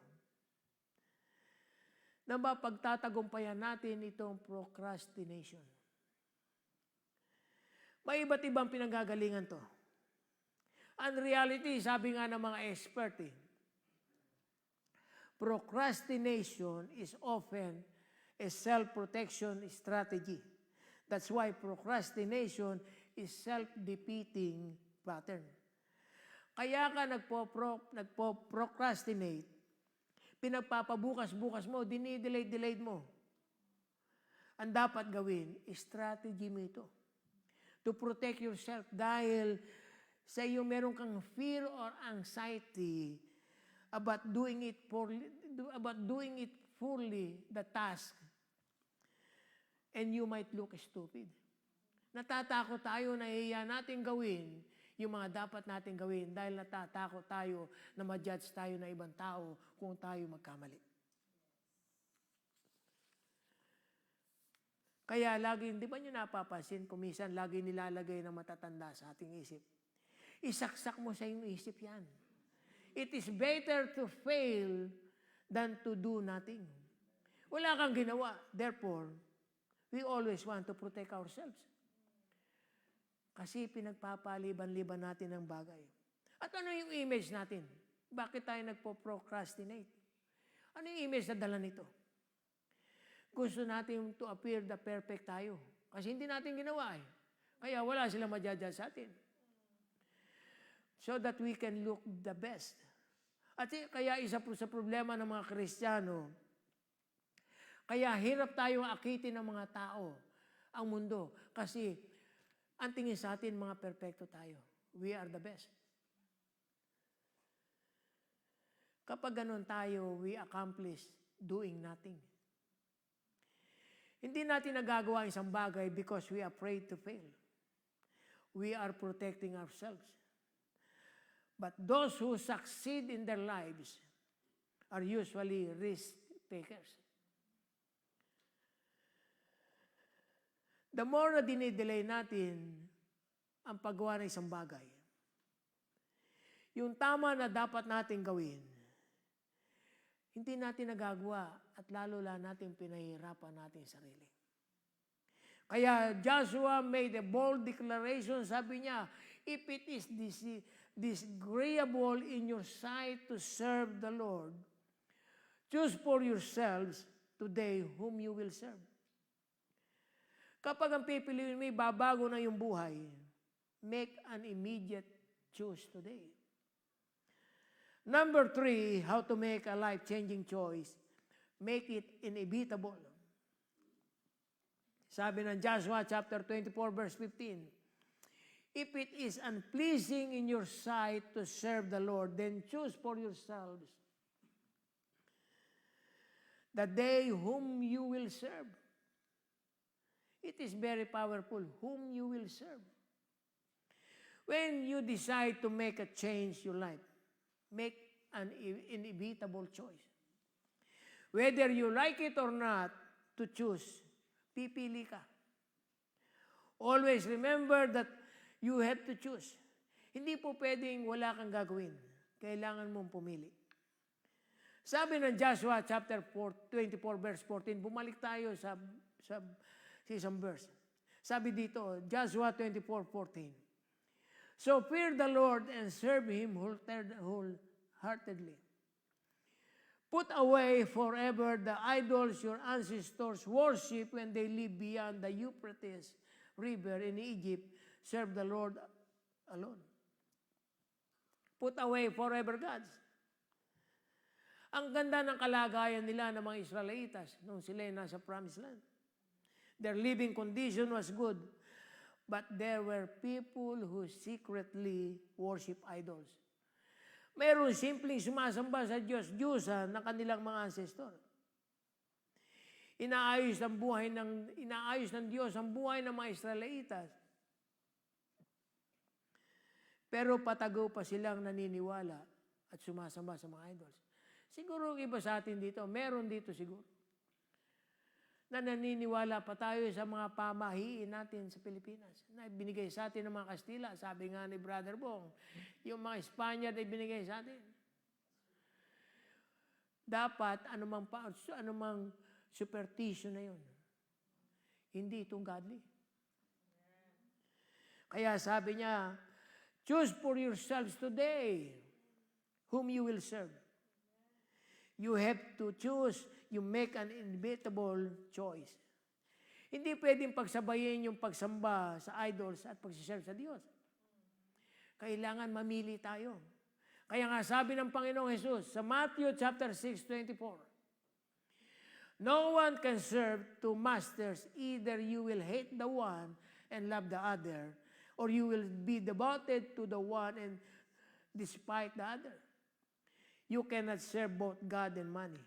Speaker 5: Na mapagtatagumpayan natin itong procrastination. May iba't ibang pinanggagalingan to. Ang reality, sabi nga ng mga expert, procrastination is often a self-protection strategy. That's why procrastination is self-defeating pattern. Kaya ka nagpo-procrastinate, pinagpapabukas-bukas mo, dinidelay mo. ang dapat gawin, strategy mo ito. To protect yourself dahil sa iyo meron kang fear or anxiety about doing it fully, the task, and you might look stupid. Natatakot tayo, nahihiya natin gawin yung mga dapat natin gawin dahil natatakot tayo na ma-judge tayo ng ibang tao kung tayo magkamali. Kaya lagi, di ba nyo napapansin, kung minsan lagi nilalagay na matatanda sa ating isip. Isaksak mo sa iyong isip yan. It is better to fail than to do nothing. Wala kang ginawa. Therefore, we always want to protect ourselves. Kasi pinagpapaliban-liban natin ang bagay. At ano yung image natin? Bakit tayo nagpo-procrastinate? Ano yung image na dala nito? Gusto natin to appear the perfect tayo. Kasi hindi natin ginawa eh. Kaya wala silang ma-judge sa atin. So that we can look the best. At kaya isa po sa problema ng mga Kristiyano, kaya hirap tayong akitin ng mga tao, ang mundo. Kasi ang tingin sa atin, mga perfecto tayo. We are the best. Kapag ganun tayo, we accomplish doing nothing. Hindi natin nagagawa isang bagay because we are afraid to fail. We are protecting ourselves. But those who succeed in their lives are usually risk takers. The more na dinidelay natin ang paggawa ng isang bagay, yung tama na dapat natin gawin, hindi natin nagagawa at lalo lang natin pinahihirapan natin sarili. Kaya Joshua made a bold declaration, sabi niya, if it is disagreeable in your sight to serve the Lord, choose for yourselves today whom you will serve. Kapag ang pipiliin mo, babago na yung buhay, make an immediate choice today. Number 3, how to make a life-changing choice. Make it inevitable. Sabi ng Joshua chapter 24, verse 15, if it is unpleasing in your sight to serve the Lord, then choose for yourselves the day whom you will serve. It is very powerful, whom you will serve. When you decide to make a change in your life, make an inevitable choice. Whether you like it or not, to choose, pipili ka. Always remember that you have to choose. Hindi po pwedeng wala kang gagawin. Kailangan mong pumili. Sabi ng Joshua chapter 24 verse 14, bumalik tayo sa isang verse. Sabi dito, Joshua 24:14. So fear the Lord and serve Him wholeheartedly. Put away forever the idols your ancestors worship when they live beyond the Euphrates River in Egypt. Serve the Lord alone. Put away forever gods. Ang ganda ng kalagayan nila ng mga Israelitas nung sila nasa Promised Land. Their living condition was good, but there were people who secretly worship idols. Mayroon simpleng sumasamba sa Diyos-Diyosan ng kanilang mga ancestor. Inaayos ng Diyos ang buhay ng mga Israelitas. Pero patago pa silang naniniwala at sumasamba sa mga idols. Siguro iba sa atin dito, meron dito siguro, na naniniwala pa tayo sa mga pamahiin natin sa Pilipinas na binigay sa atin ng mga Kastila. Sabi nga ni Brother Bong, yung mga Espanyol na binigay sa atin. Dapat anumang superstition na yun, hindi itong godly. Kaya sabi niya, choose for yourselves today whom you will serve. You have to choose. You make an inevitable choice. Hindi pwedeng pagsabayin yung pagsamba sa idols at pagsiserve sa Diyos. Kailangan mamili tayo. Kaya nga sabi ng Panginoong Jesus sa Matthew chapter 6:24, No one can serve two masters. Either you will hate the one and love the other, or you will be devoted to the one and despite the other. You cannot serve both God and money.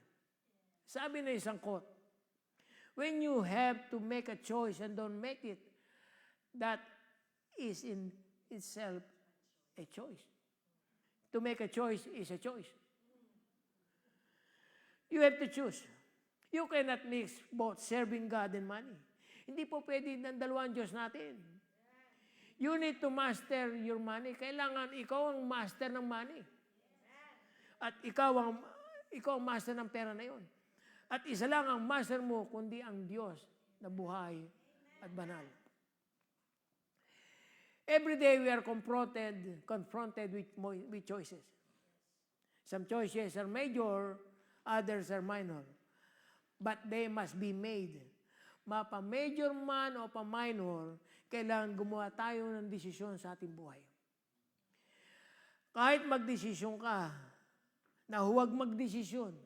Speaker 5: Sabi na isang quote, when you have to make a choice and don't make it, that is in itself a choice. To make a choice is a choice. You have to choose. You cannot mix both serving God and money. Hindi po pwede ng dalawang Diyos natin. You need to master your money. Kailangan ikaw ang master ng money. At ikaw ang master ng pera na yon. At isa lang ang master mo, kundi ang Diyos na buhay at banal. Every day we are confronted with choices. Some choices are major, others are minor. But they must be made. Mapa-major man o pa-minor, kailangan gumawa tayo ng desisyon sa ating buhay. Kahit magdesisyon ka, na huwag magdesisyon,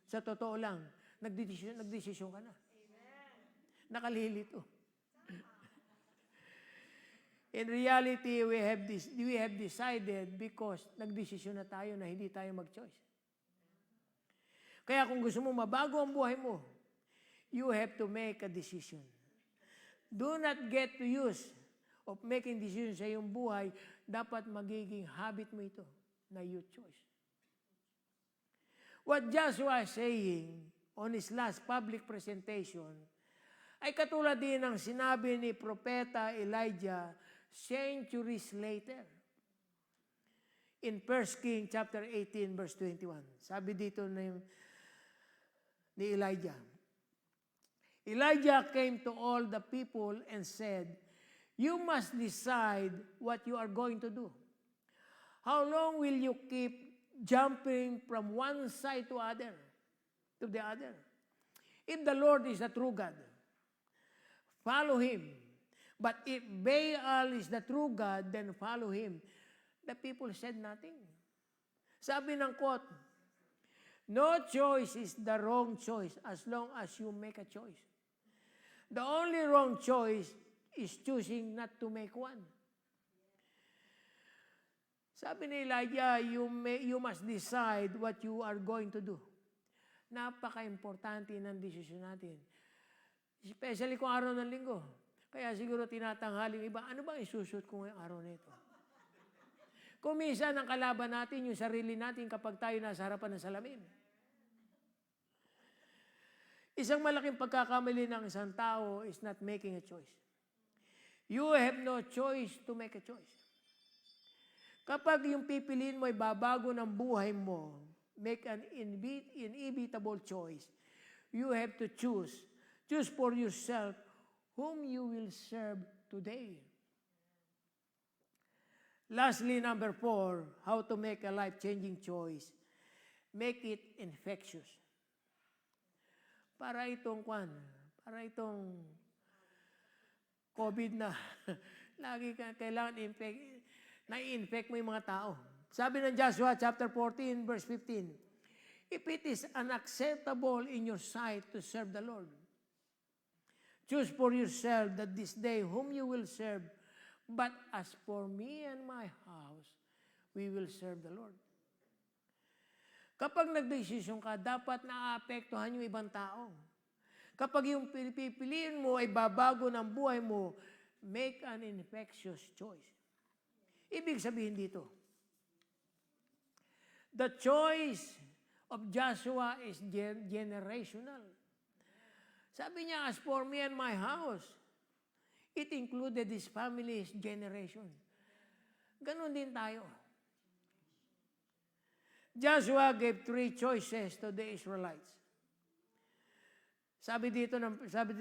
Speaker 5: sa totoo lang, nagdesisyon ka na. Nakalilito. In reality, we have decided because nagdesisyon na tayo na hindi tayo mag-choice. Kaya kung gusto mo mabago ang buhay mo, you have to make a decision. Do not get to use of making decisions sa iyong buhay. Dapat magiging habit mo ito na you choice. What Joshua is saying on his last public presentation ay katulad din ng sinabi ni Propeta Elijah centuries later. In 1 Kings chapter 18 verse 21. Sabi dito ni Elijah. Elijah came to all the people and said, you must decide what you are going to do. How long will you keep jumping from one side to the other? If the Lord is the true God, follow Him. But if Baal is the true God, then follow him. The people said nothing. Sabi ng quote, no choice is the wrong choice as long as you make a choice. The only wrong choice is choosing not to make one. Sabi ni Elijah, you must decide what you are going to do. Napaka-importante ng desisyon natin. Especially kung araw ng linggo. Kaya siguro tinatanghaling iba, ano ba isushoot ko ngayong araw nito? Kung minsan ang kalaban natin, yung sarili natin kapag tayo nasa harapan ng salamin. Isang malaking pagkakamali ng isang tao is not making a choice. You have no choice to make a choice. Kapag yung pipiliin mo ay babago ng buhay mo, make an inevitable choice. You have to choose. Choose for yourself whom you will serve today. Lastly, number 4, how to make a life-changing choice. Make it infectious. Para itong COVID na lagi kailangan na-infect mo yung mga tao. Sabi ng Joshua chapter 14 verse 15, if it is unacceptable in your sight to serve the Lord, choose for yourself that this day whom you will serve. But as for me and my house, we will serve the Lord. Kapag nagdesisyon ka, dapat naaapektuhan yung ibang tao. Kapag yung pipiliin mo ay babago ng buhay mo, make an infectious choice. Ibig sabihin dito, the choice of Joshua is generational. Sabi niya, as for me and my house, it included his family's generation. Ganon din tayo. Joshua gave 3 choices to the Israelites. Sabi dito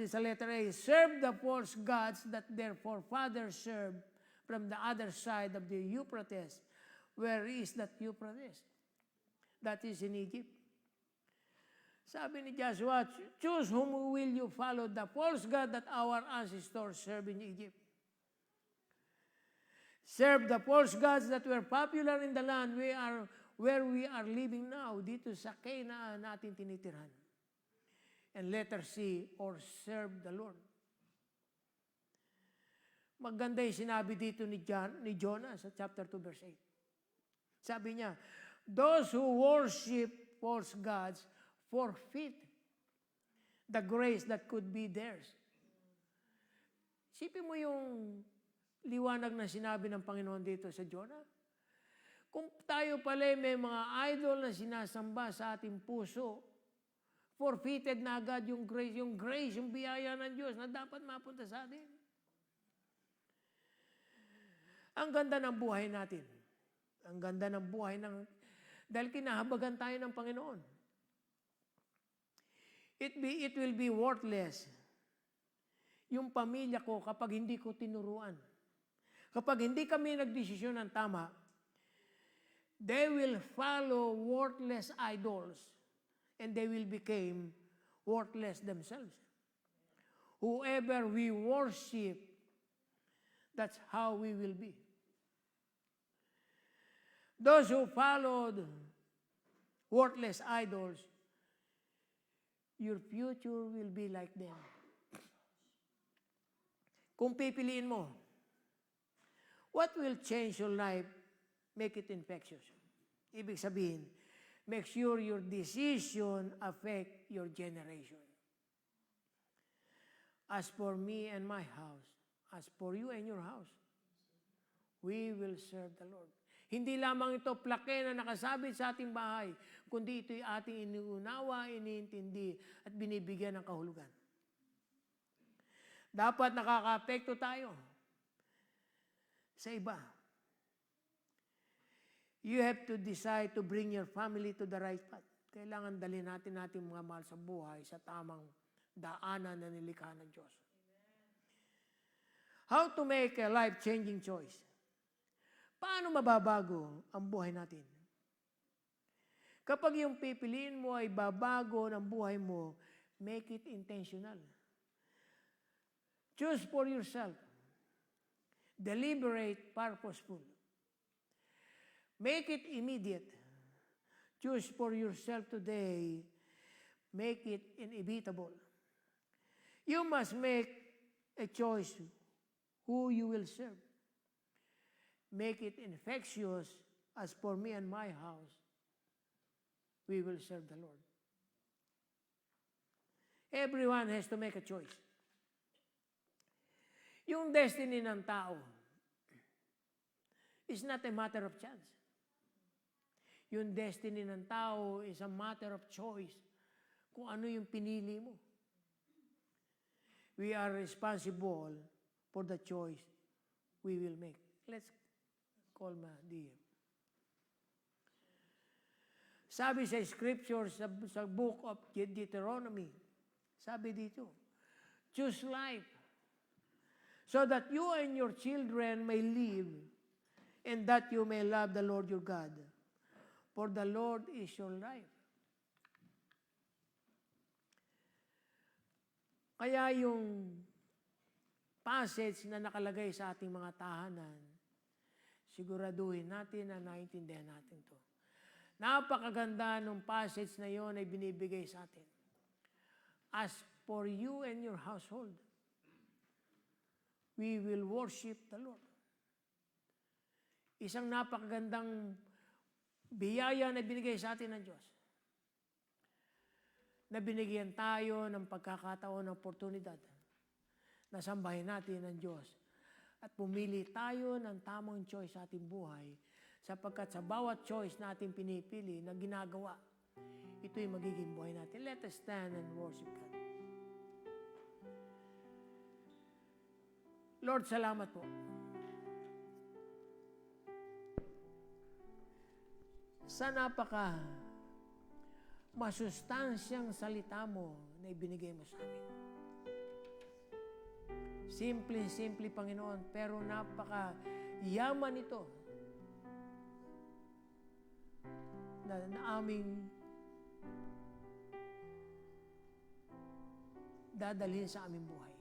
Speaker 5: sa letter A, serve the false gods that their forefathers served from the other side of the Euphrates. Where is that Euphrates? That is in Egypt. Sabi ni Joshua, choose whom will you follow, the false god that our ancestors served in Egypt. Serve the false gods that were popular in the land where we are living now, dito sa Canaan natin tinitirhan. And letter C, or serve the Lord. Maganda yung sinabi dito ni Jonah sa chapter 2, verse 8. Sabi niya, those who worship false gods forfeit the grace that could be theirs. Isipin mo yung liwanag na sinabi ng Panginoon dito sa Jonah. Kung tayo pala may mga idol na sinasamba sa ating puso, forfeited na agad yung grace, yung biyaya ng Diyos na dapat mapunta sa atin. Ang ganda ng buhay natin. Ang ganda ng buhay dahil kinahabagan tayo ng Panginoon. It will be worthless yung pamilya ko kapag hindi ko tinuruan. Kapag hindi kami nagdesisyon ng tama, they will follow worthless idols and they will become worthless themselves. Whoever we worship, that's how we will be. Those who followed worthless idols, your future will be like them. Kung pipiliin mo, what will change your life? Make it infectious. Ibig sabihin, make sure your decision affect your generation. As for me and my house, as for you and your house, we will serve the Lord. Hindi lamang ito plake na nakasabit sa ating bahay, kundi ito'y ating iniunawa, iniintindi, at binibigyan ng kahulugan. Dapat nakaka-apekto tayo sa iba. You have to decide to bring your family to the right path. Kailangan dalhin natin mga mahal sa buhay sa tamang daanan na nilikha ng Diyos. How to make a life-changing choice? Paano mababago ang buhay natin? Kapag yung pipiliin mo ay babago ng buhay mo, make it intentional. Choose for yourself. Deliberate, purposeful. Make it immediate. Choose for yourself today. Make it inevitable. You must make a choice who you will serve. Make it infectious. As for me and my house, we will serve the Lord. Everyone has to make a choice. Yung destiny ng tao is not a matter of chance. Yung destiny ng tao is a matter of choice. Kung ano yung pinili mo. We are responsible for the choice we will make. Let's call the sabi sa scripture sa book of Deuteronomy, sabi dito, choose life so that you and your children may live and that you may love the Lord your God. For the Lord is your life. Kaya yung passage na nakalagay sa ating mga tahanan, siguraduhin natin na naiintindihan natin to. Napakaganda ng passage na yon ay binibigay sa atin. As for you and your household, we will worship the Lord. Isang napakagandang biyaya na binigay sa atin ng Diyos. Na binigyan tayo ng pagkakataon, ng oportunidad na sambahin natin ang Diyos. At pumili tayo ng tamang choice sa ating buhay sapagkat sa bawat choice natin pinipili na ginagawa, ito'y magiging buhay natin. Let us stand and worship God. Lord, salamat po. Sa napaka masustansyang salita mo na ibinigay mo sa amin. Simple, Panginoon, pero napaka yaman ito na aming dadalhin sa aming buhay.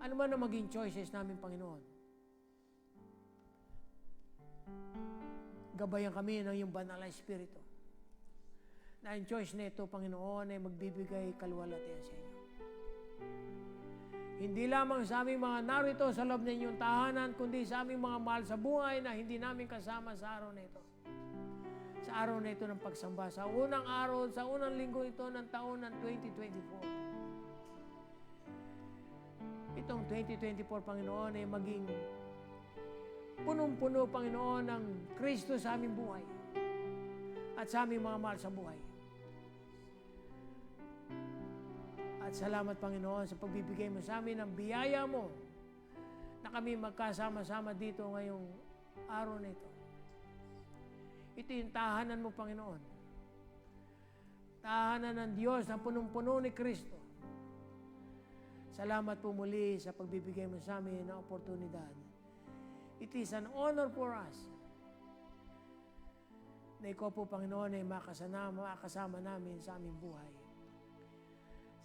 Speaker 5: Ano man ang maging choices namin, Panginoon, gabayan kami ng iyong banal na Espiritu na ang choice nito, Panginoon, ay magbibigay kaluwalhatian sa inyo. Hindi lamang sa aming mga narito sa loob ng inyong tahanan, kundi sa aming mga mahal sa buhay na hindi namin kasama sa araw na ito. Sa araw na ito ng pagsamba, sa unang araw, sa unang linggo ito ng taon ng 2024. Itong 2024, Panginoon, ay maging punong-puno, Panginoon, ng Kristo sa aming buhay at sa aming mga mahal sa buhay. At salamat, Panginoon, sa pagbibigay mo sa amin ng biyaya mo na kami magkasama-sama dito ngayong araw na ito. Ito yung tahanan mo, Panginoon. Tahanan ng Diyos na punong-puno ni Kristo. Salamat po muli sa pagbibigay mo sa amin ng oportunidad. It is an honor for us na ikaw po, Panginoon, ay makasama namin sa aming buhay.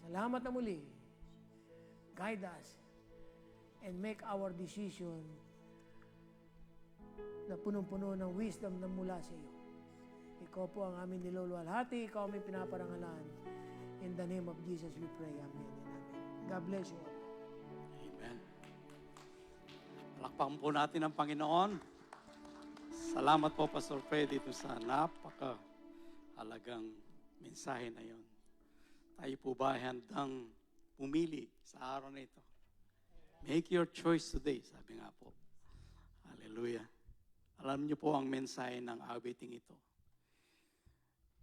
Speaker 5: Salamat na muli. Guide us and make our decision na punong-puno ng wisdom na mula sa iyo. Ikaw po ang aming niluluwalhati, ikaw ang aming pinaparangalan. In the name of Jesus we pray. Amen and amen. God bless you all.
Speaker 2: Amen. Palakpakan po natin ang Panginoon. Salamat po, Pastor Fred, dito sa napaka-halagang mensahe na yon. Tayo po ba ay handang pumili sa araw na ito? Make your choice today, sabi nga po. Hallelujah. Alam niyo po ang mensahe ng awiting ito.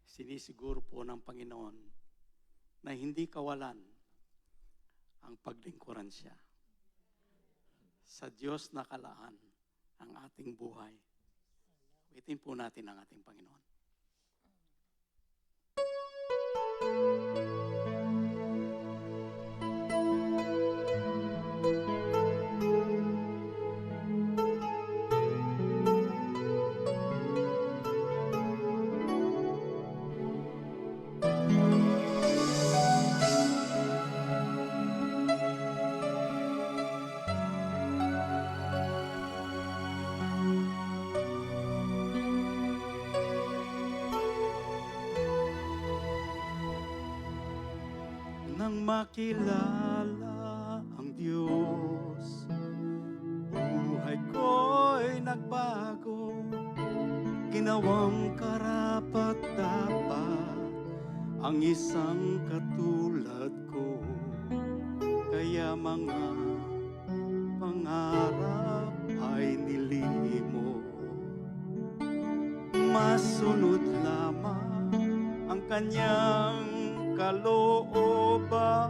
Speaker 2: Sinisiguro po ng Panginoon na hindi kawalan ang paglingkuran siya. Sa Diyos nakalaan ang ating buhay. Awitin po natin ang ating Panginoon. Nang makilala ang Diyos, buhay ko'y nagbago, ginawang karapat-dapat ang isang katulad ko. Kaya mga pangarap ay nilimo, masunod lamang ang kanyang kalooban.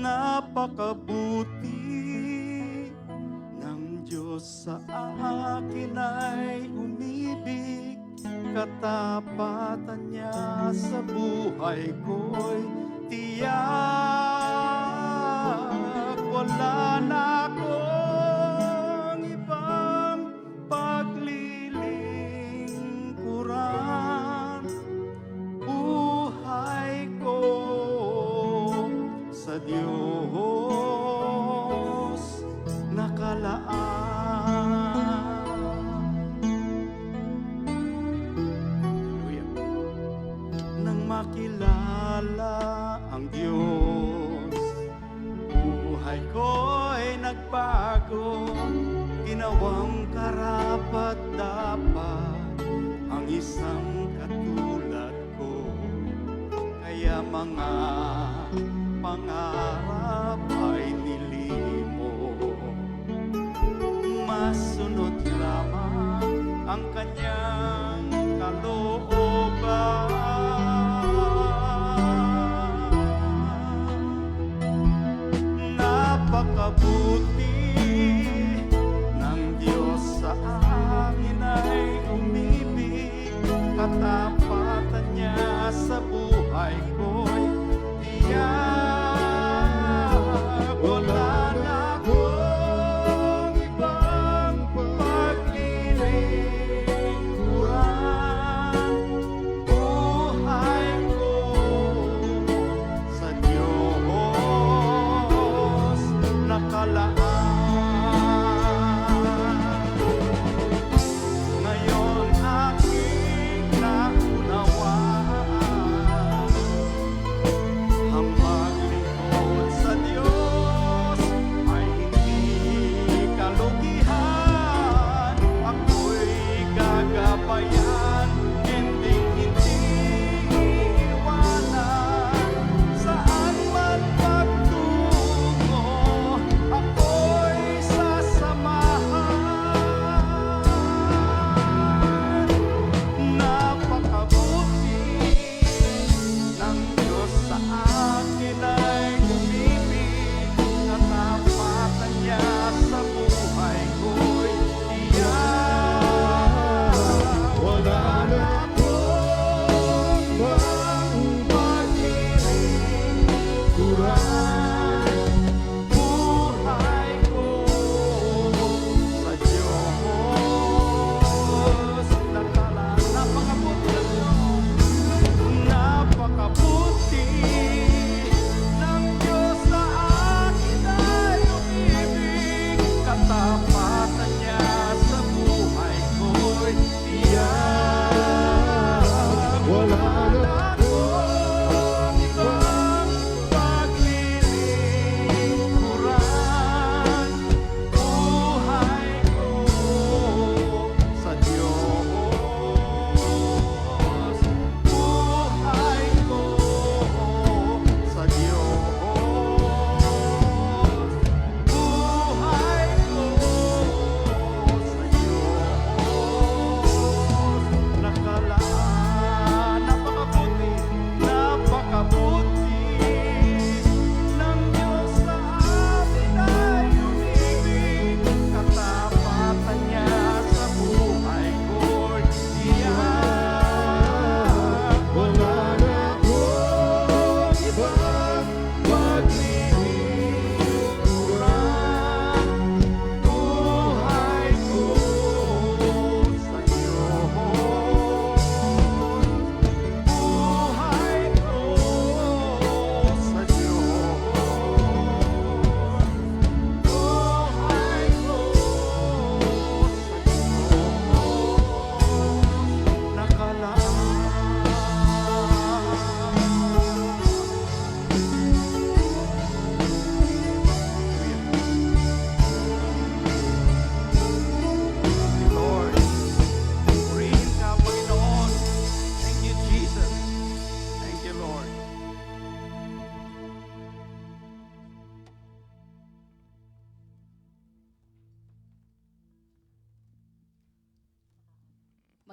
Speaker 2: Napakabuti ng Diyos sa akin ay umibig, katapatan niya sa buhay ko'y tiyak. Wala na akong ibang paglilingkuran, buhay ko sa Diyos nakalaan. Hallelujah. Nang makilala ang Diyos, buhay ko'y nagbago, ginawang karapat-dapat ang isang katulad ko. Kaya mga pangarap ay nilimo, masunod lamang ang kanyang kalooban. Napakabuti ng Diyos sa akin ay umibig, katapatan niya sa buhay ko'y tiyak. Wala na akong ibang paglilingkuran, buhay ko sa Diyos nakalaan.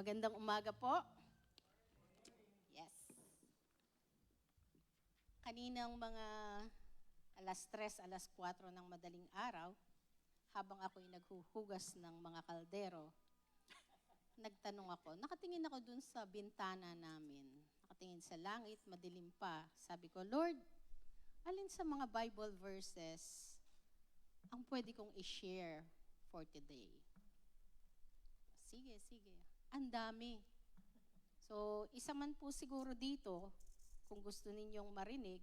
Speaker 6: Magandang umaga po. Yes. Kaninang mga alas 3, alas 4 ng madaling araw, habang ako'y naghuhugas ng mga kaldero, nagtanong ako, nakatingin ako dun sa bintana namin. Nakatingin sa langit, madilim pa. Sabi ko, Lord, alin sa mga Bible verses ang pwede kong i-share for today? Sige, sige. Ang dami. So, isa man po siguro dito, kung gusto ninyong marinig,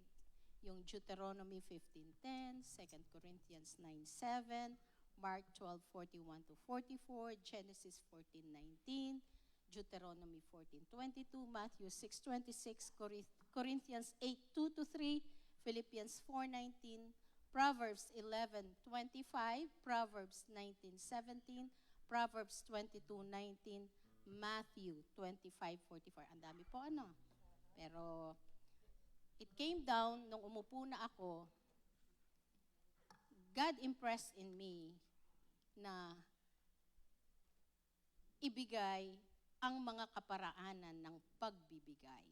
Speaker 6: yung Deuteronomy 15:10, 2 Corinthians 9:7, Mark 12:41-44, Genesis 14:19, Deuteronomy 14:22, Matthew 6:26, Corinthians 8:2-3, Philippians 4:19, Proverbs 11:25, Proverbs 19:17, Proverbs 22:19, Matthew 25:44. Ang dami po ano. Pero it came down nung umupo na ako, God impressed in me na ibigay ang mga kaparaanan ng pagbibigay.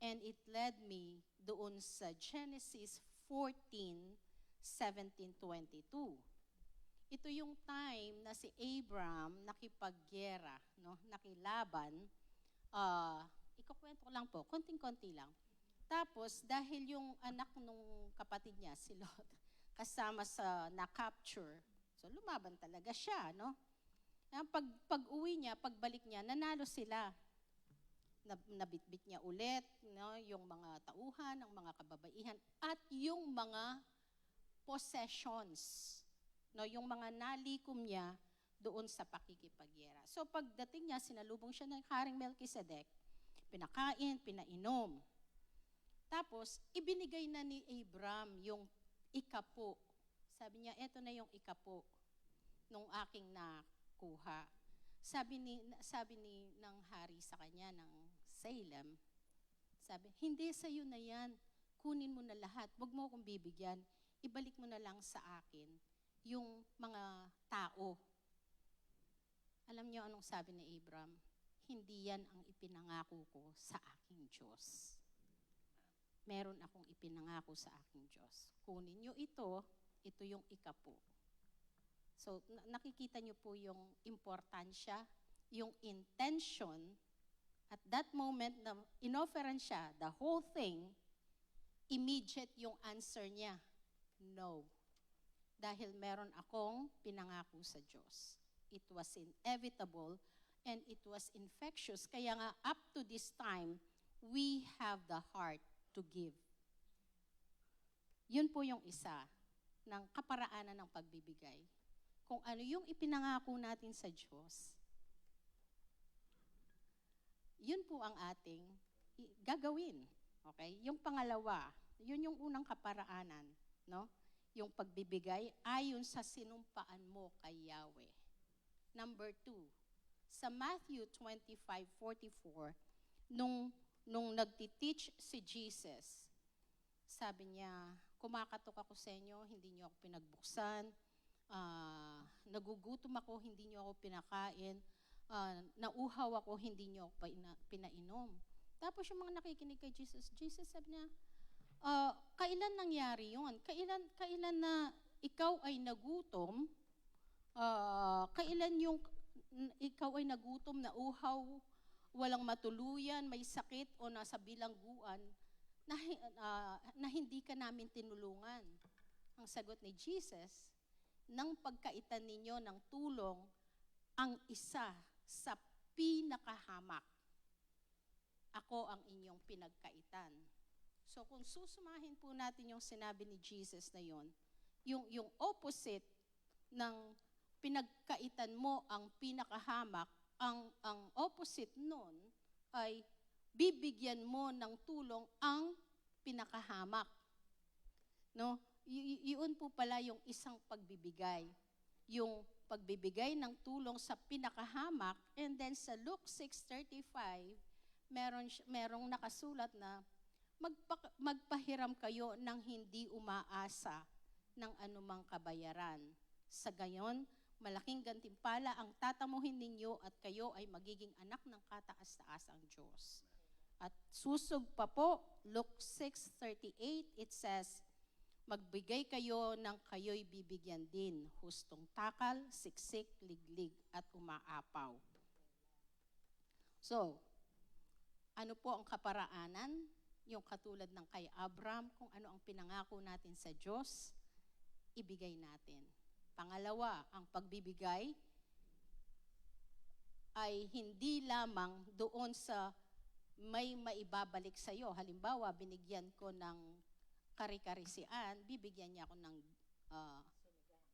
Speaker 6: And it led me doon sa Genesis 14:17-22. Ito yung time na si Abram nakipaggera, no? Nakilaban. Ikukwento ko lang po, konting-konti lang. Tapos, dahil yung anak nung kapatid niya, si Lot, kasama sa na-capture, so lumaban talaga siya, no? Pag-uwi niya, pagbalik niya, nanalo sila. Nabitbit niya ulit, no? Yung mga tauhan, ang mga kababaihan, at yung mga possessions, no? Yung mga nalikom niya doon sa pakikipagyera. So pagdating niya, sinalubong siya ng Haring Melchizedek, pinakain, pinainom. Tapos, ibinigay na ni Abram yung ikapo. Sabi niya, eto na yung ikapo nung aking nakuha. Sabi ng hari sa kanya ng Salem, sabi, hindi sa'yo na yan. Kunin mo na lahat. Huwag mo akong bibigyan. Ibalik mo na lang sa akin yung mga tao. Alam niyo anong sabi ni Abram? Hindi yan ang ipinangako ko sa aking Diyos. Meron akong ipinangako sa aking Diyos. Kunin niyo ito yung ikapo. So, nakikita niyo po yung importansya, yung intention, at that moment na inofferan siya, the whole thing, immediate yung answer niya, no. Dahil meron akong pinangako sa Diyos. It was inevitable and it was infectious. Kaya nga, up to this time, we have the heart to give. Yun po yung isa ng kaparaanan ng pagbibigay. Kung ano yung ipinangako natin sa Diyos, yun po ang ating gagawin. Okay? Yung pangalawa, yun yung unang kaparaanan, no? Yung pagbibigay ayon sa sinumpaan mo kay Yahweh. Number 2, sa Matthew 25:44, nung nagtiteach si Jesus, sabi niya, kumakatok ako sa inyo, hindi niyo ako pinagbuksan, nagugutom ako, hindi niyo ako pinakain, nauhaw ako, hindi niyo ako pinainom. Tapos yung mga nakikinig kay Jesus, sabi niya, kailan nangyari yun? Kailan na ikaw ay nagutom? Kailan yung ikaw ay nagutom, nauhaw, walang matuluyan, may sakit o nasa bilangguan na hindi ka namin tinulungan? Ang sagot ni Jesus, nang pagkaitan ninyo ng tulong, ang isa sa pinakahamak, ako ang inyong pinagkaitan. So kung susumahin po natin yung sinabi ni Jesus na yon, yung opposite ng pinagkaitan mo ang pinakahamak, ang opposite nun ay bibigyan mo ng tulong ang pinakahamak. No? Yun po pala yung isang pagbibigay. Yung pagbibigay ng tulong sa pinakahamak, and then sa Luke 6:35, merong nakasulat na magpahiram kayo ng hindi umaasa ng anumang kabayaran. Sa gayon, malaking gantimpala ang tatamuhin ninyo at kayo ay magiging anak ng kataas-taasang Diyos. At susog pa po, Luke 6:38, it says, magbigay kayo ng kayo'y bibigyan din, hustong takal, siksik, liglig, at umaapaw. So, ano po ang kaparaanan? Yung katulad ng kay Abraham, kung ano ang pinangako natin sa Diyos, ibigay natin. Pangalawa, ang pagbibigay ay hindi lamang doon sa may maibabalik sa iyo. Halimbawa, binigyan ko ng kari-kari si Ann, bibigyan niya ako ng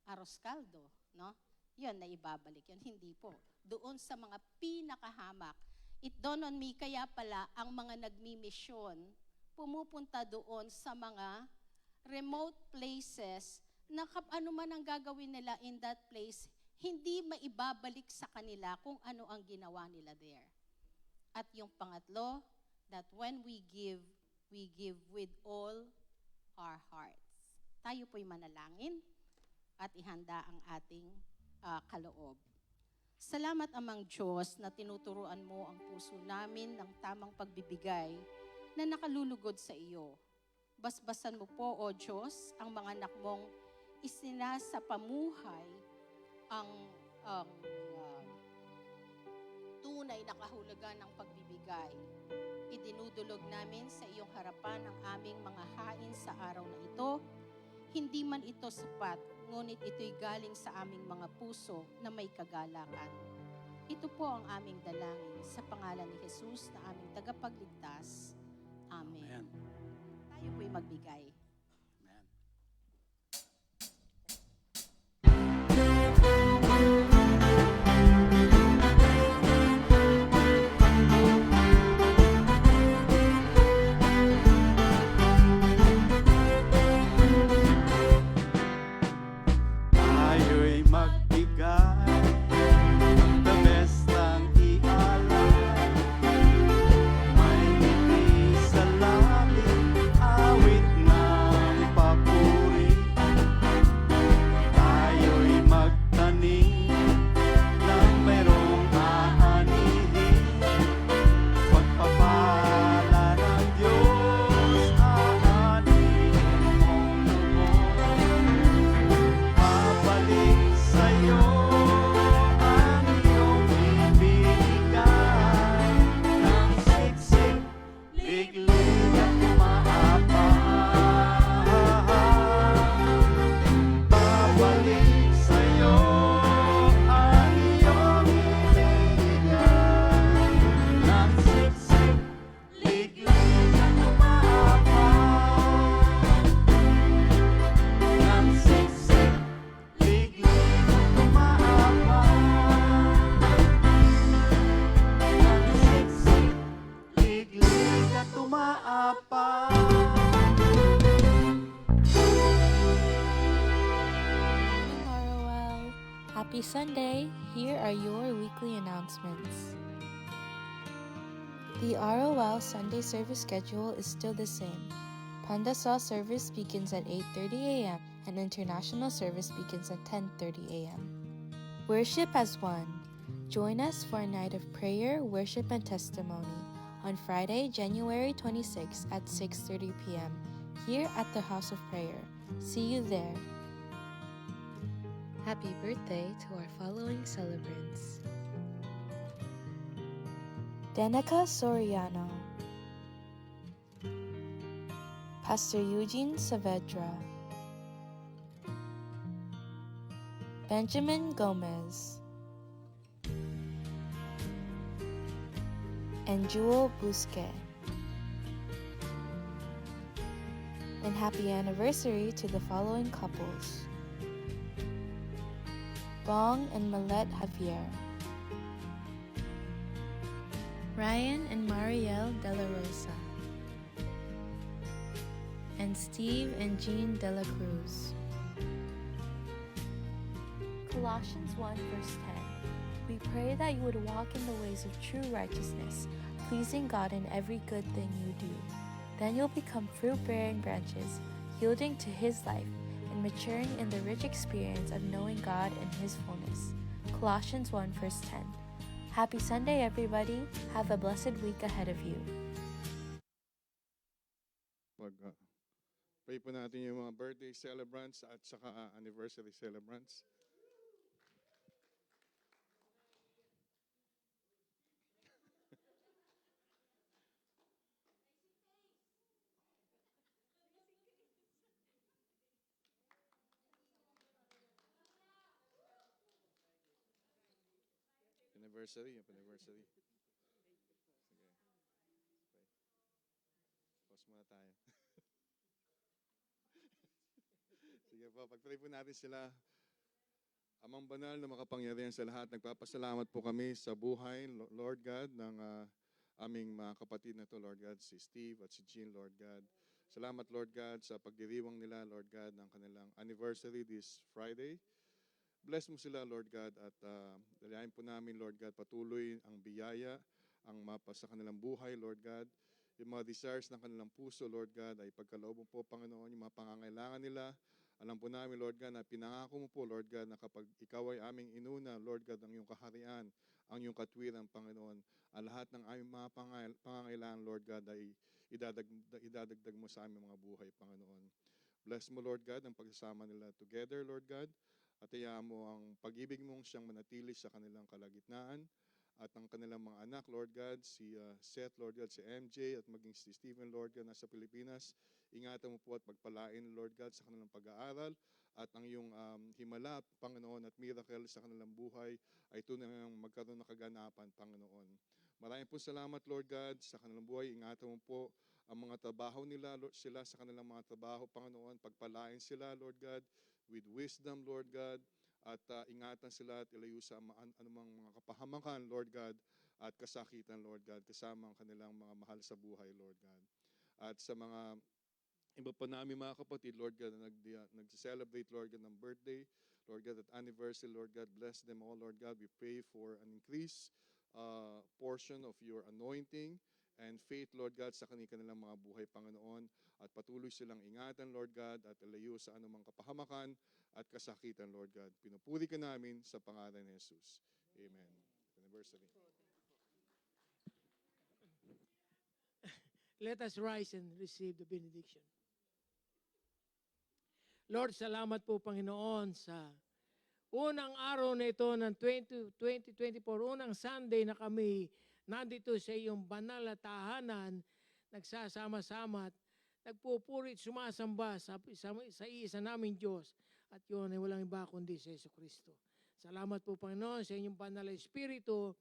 Speaker 6: arroz caldo, no? Yun, na ibabalik yun. Hindi po. Doon sa mga pinakahamak. It dawned on me, kaya pala ang mga nagmimisyon, pumupunta doon sa mga remote places na ano man ang gagawin nila in that place, hindi maibabalik sa kanila kung ano ang ginawa nila there. At yung pangatlo, that when we give with all our hearts. Tayo po'y manalangin at ihanda ang ating kaloob. Salamat, Amang Diyos, na tinuturuan mo ang puso namin ng tamang pagbibigay na nakalulugod sa iyo. Basbasan mo po, O Diyos, ang mga anak mong isinasapamuhay ang tunay na kahulugan ng pagbibigay. Idinudulog namin sa iyong harapan ang aming mga hain sa araw na ito. Hindi man ito sapat, ngunit ito'y galing sa aming mga puso na may kagalakan. Ito po ang aming dalangin sa pangalan ni Jesus na aming tagapagligtas. Amen.
Speaker 2: Amen.
Speaker 6: Tayo po'y magbigay.
Speaker 2: Amen.
Speaker 1: Tayo'y magbigay ng the best ng ialay. May ngiti sa langit, awit ng papuri. Tayo'y magtanim ng mayroong aanihin. Pagpapala ng Diyos, aanihin mong lubos. Babalik sa'yo ang iyong ibinigay ng siksik, liglig at umaapang. Babalik sa'yo ang iyong ibinigay ng siksik, liglig at umaapang. Ng siksik, liglig at umaapang. Ng siksik, liglig at umaapang.
Speaker 7: Morning, ROL. Happy Sunday. Here are your weekly announcements. The ROL Sunday service schedule is still the same. Pandasal service begins at 8:30 a.m. and international service begins at 10:30 a.m. Worship as one. Join us for a night of prayer, worship, and testimony on Friday, January 26 at 6:30 p.m. here at the House of Prayer. See you there. Happy birthday to our following celebrants: Danica Soriano, Pastor Eugene Saavedra, Benjamin Gomez, and Jewel Busquet. And happy anniversary to the following couples: Bong and Malette Javier, Ryan and Marielle De La Rosa, and Steve and Jean De La Cruz. Colossians 1 verse 10. We pray that you would walk in the ways of true righteousness, pleasing God in every good thing you do. Then you'll become fruit-bearing branches, yielding to His life, and maturing in the rich experience of knowing God in His fullness. Colossians 1 verse 10. Happy Sunday, everybody. Have a blessed week ahead of you.
Speaker 8: Pray po natin yung mga birthday celebrants at saka anniversary celebrants. Anniversary, anniversary. Sige. Okay. Pause muna tayo. Sige po, pag-pray po natin sila. Amang banal na makapangyarihan sa lahat, nagpapasalamat po kami sa buhay, Lord God, ng aming mga kapatid na to, Lord God, si Steve at si Jean, Lord God. Salamat, Lord God, sa pagdiriwang nila, Lord God, ng kanilang anniversary this Friday. Bless mo sila, Lord God, at dalayan po namin, Lord God, patuloy ang biyaya, ang mapa sa kanilang buhay, Lord God. Yung mga desires ng kanilang puso, Lord God, ay pagkaloob mo po, Panginoon, yung mga pangangailangan nila. Alam po namin, Lord God, na pinangako mo po, Lord God, na kapag ikaw ay aming inuna, Lord God, ang iyong kaharian, ang iyong katwiran, Panginoon, ang lahat ng aming mga pangangailangan, Lord God, ay idadagdag mo sa aming mga buhay, Panginoon. Bless mo, Lord God, ang pagsasama nila together, Lord God, at hayaan mo ang pag-ibig mong siyang manatili sa kanilang kalagitnaan at ang kanilang mga anak, Lord God, si Seth, Lord God, si MJ at maging si Stephen, Lord God, nasa Pilipinas. Ingatan mo po at pagpalain, Lord God, sa kanilang pag-aaral at ang iyong himala, Panginoon, at miracle sa kanilang buhay ay tunay ng magkaroon ng kaganapan, Panginoon. Maraming po salamat, Lord God, sa kanilang buhay. Ingatan mo po ang mga trabaho nila, Lord, sila sa kanilang mga trabaho, Panginoon. Pagpalain sila, Lord God, with wisdom, Lord God, at ingatan sila at ilayo sa anumang mga kapahamakan, Lord God, at kasakitan, Lord God, kasama ang kanilang mga mahal sa buhay, Lord God. At sa mga iba pa namin mga kapatid, Lord God, na nag-celebrate, Lord God, ng birthday, Lord God, at anniversary, Lord God, bless them all, Lord God. We pray for an increased portion of your anointing and faith, Lord God, sa kanilang mga buhay, Panginoon. At patuloy silang ingatan, Lord God, at ilayo sa anumang kapahamakan at kasakitan, Lord God. Pinupuri ka namin sa pangalan ni Jesus. Amen. Anniversary.
Speaker 5: Let us rise and receive the benediction. Lord, salamat po, Panginoon, sa unang araw na ito ng 2024, unang Sunday na kami nandito sa iyong banal na tahanan, nagsasama-sama at nagpupuri at sumasamba sa isa naming Diyos. At yun ay walang iba kundi si Yesu Kristo. Salamat po, Panginoon, sa inyong banal na Espiritu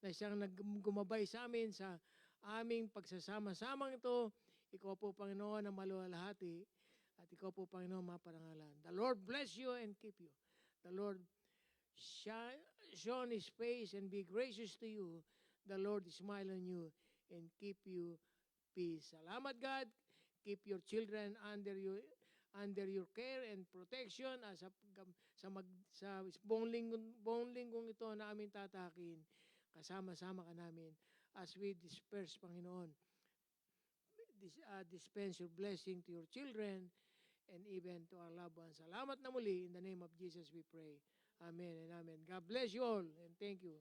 Speaker 5: na siyang naggumabay sa amin sa aming pagsasama-samang ito. Ikaw po, Panginoon, ang maluwalhati at ikaw po, Panginoon, maparangalan. The Lord bless you and keep you. The Lord shine His face and be gracious to you. The Lord smile on you and keep you peace. Salamat, God. Keep your children under your care and protection sa buong linggong ito na aming tatakin. Kasama-sama ka namin as we disperse, Panginoon. Dispense your blessing to your children and even to our loved ones. Salamat na muli. In the name of Jesus we pray. Amen and amen. God bless you all and thank you.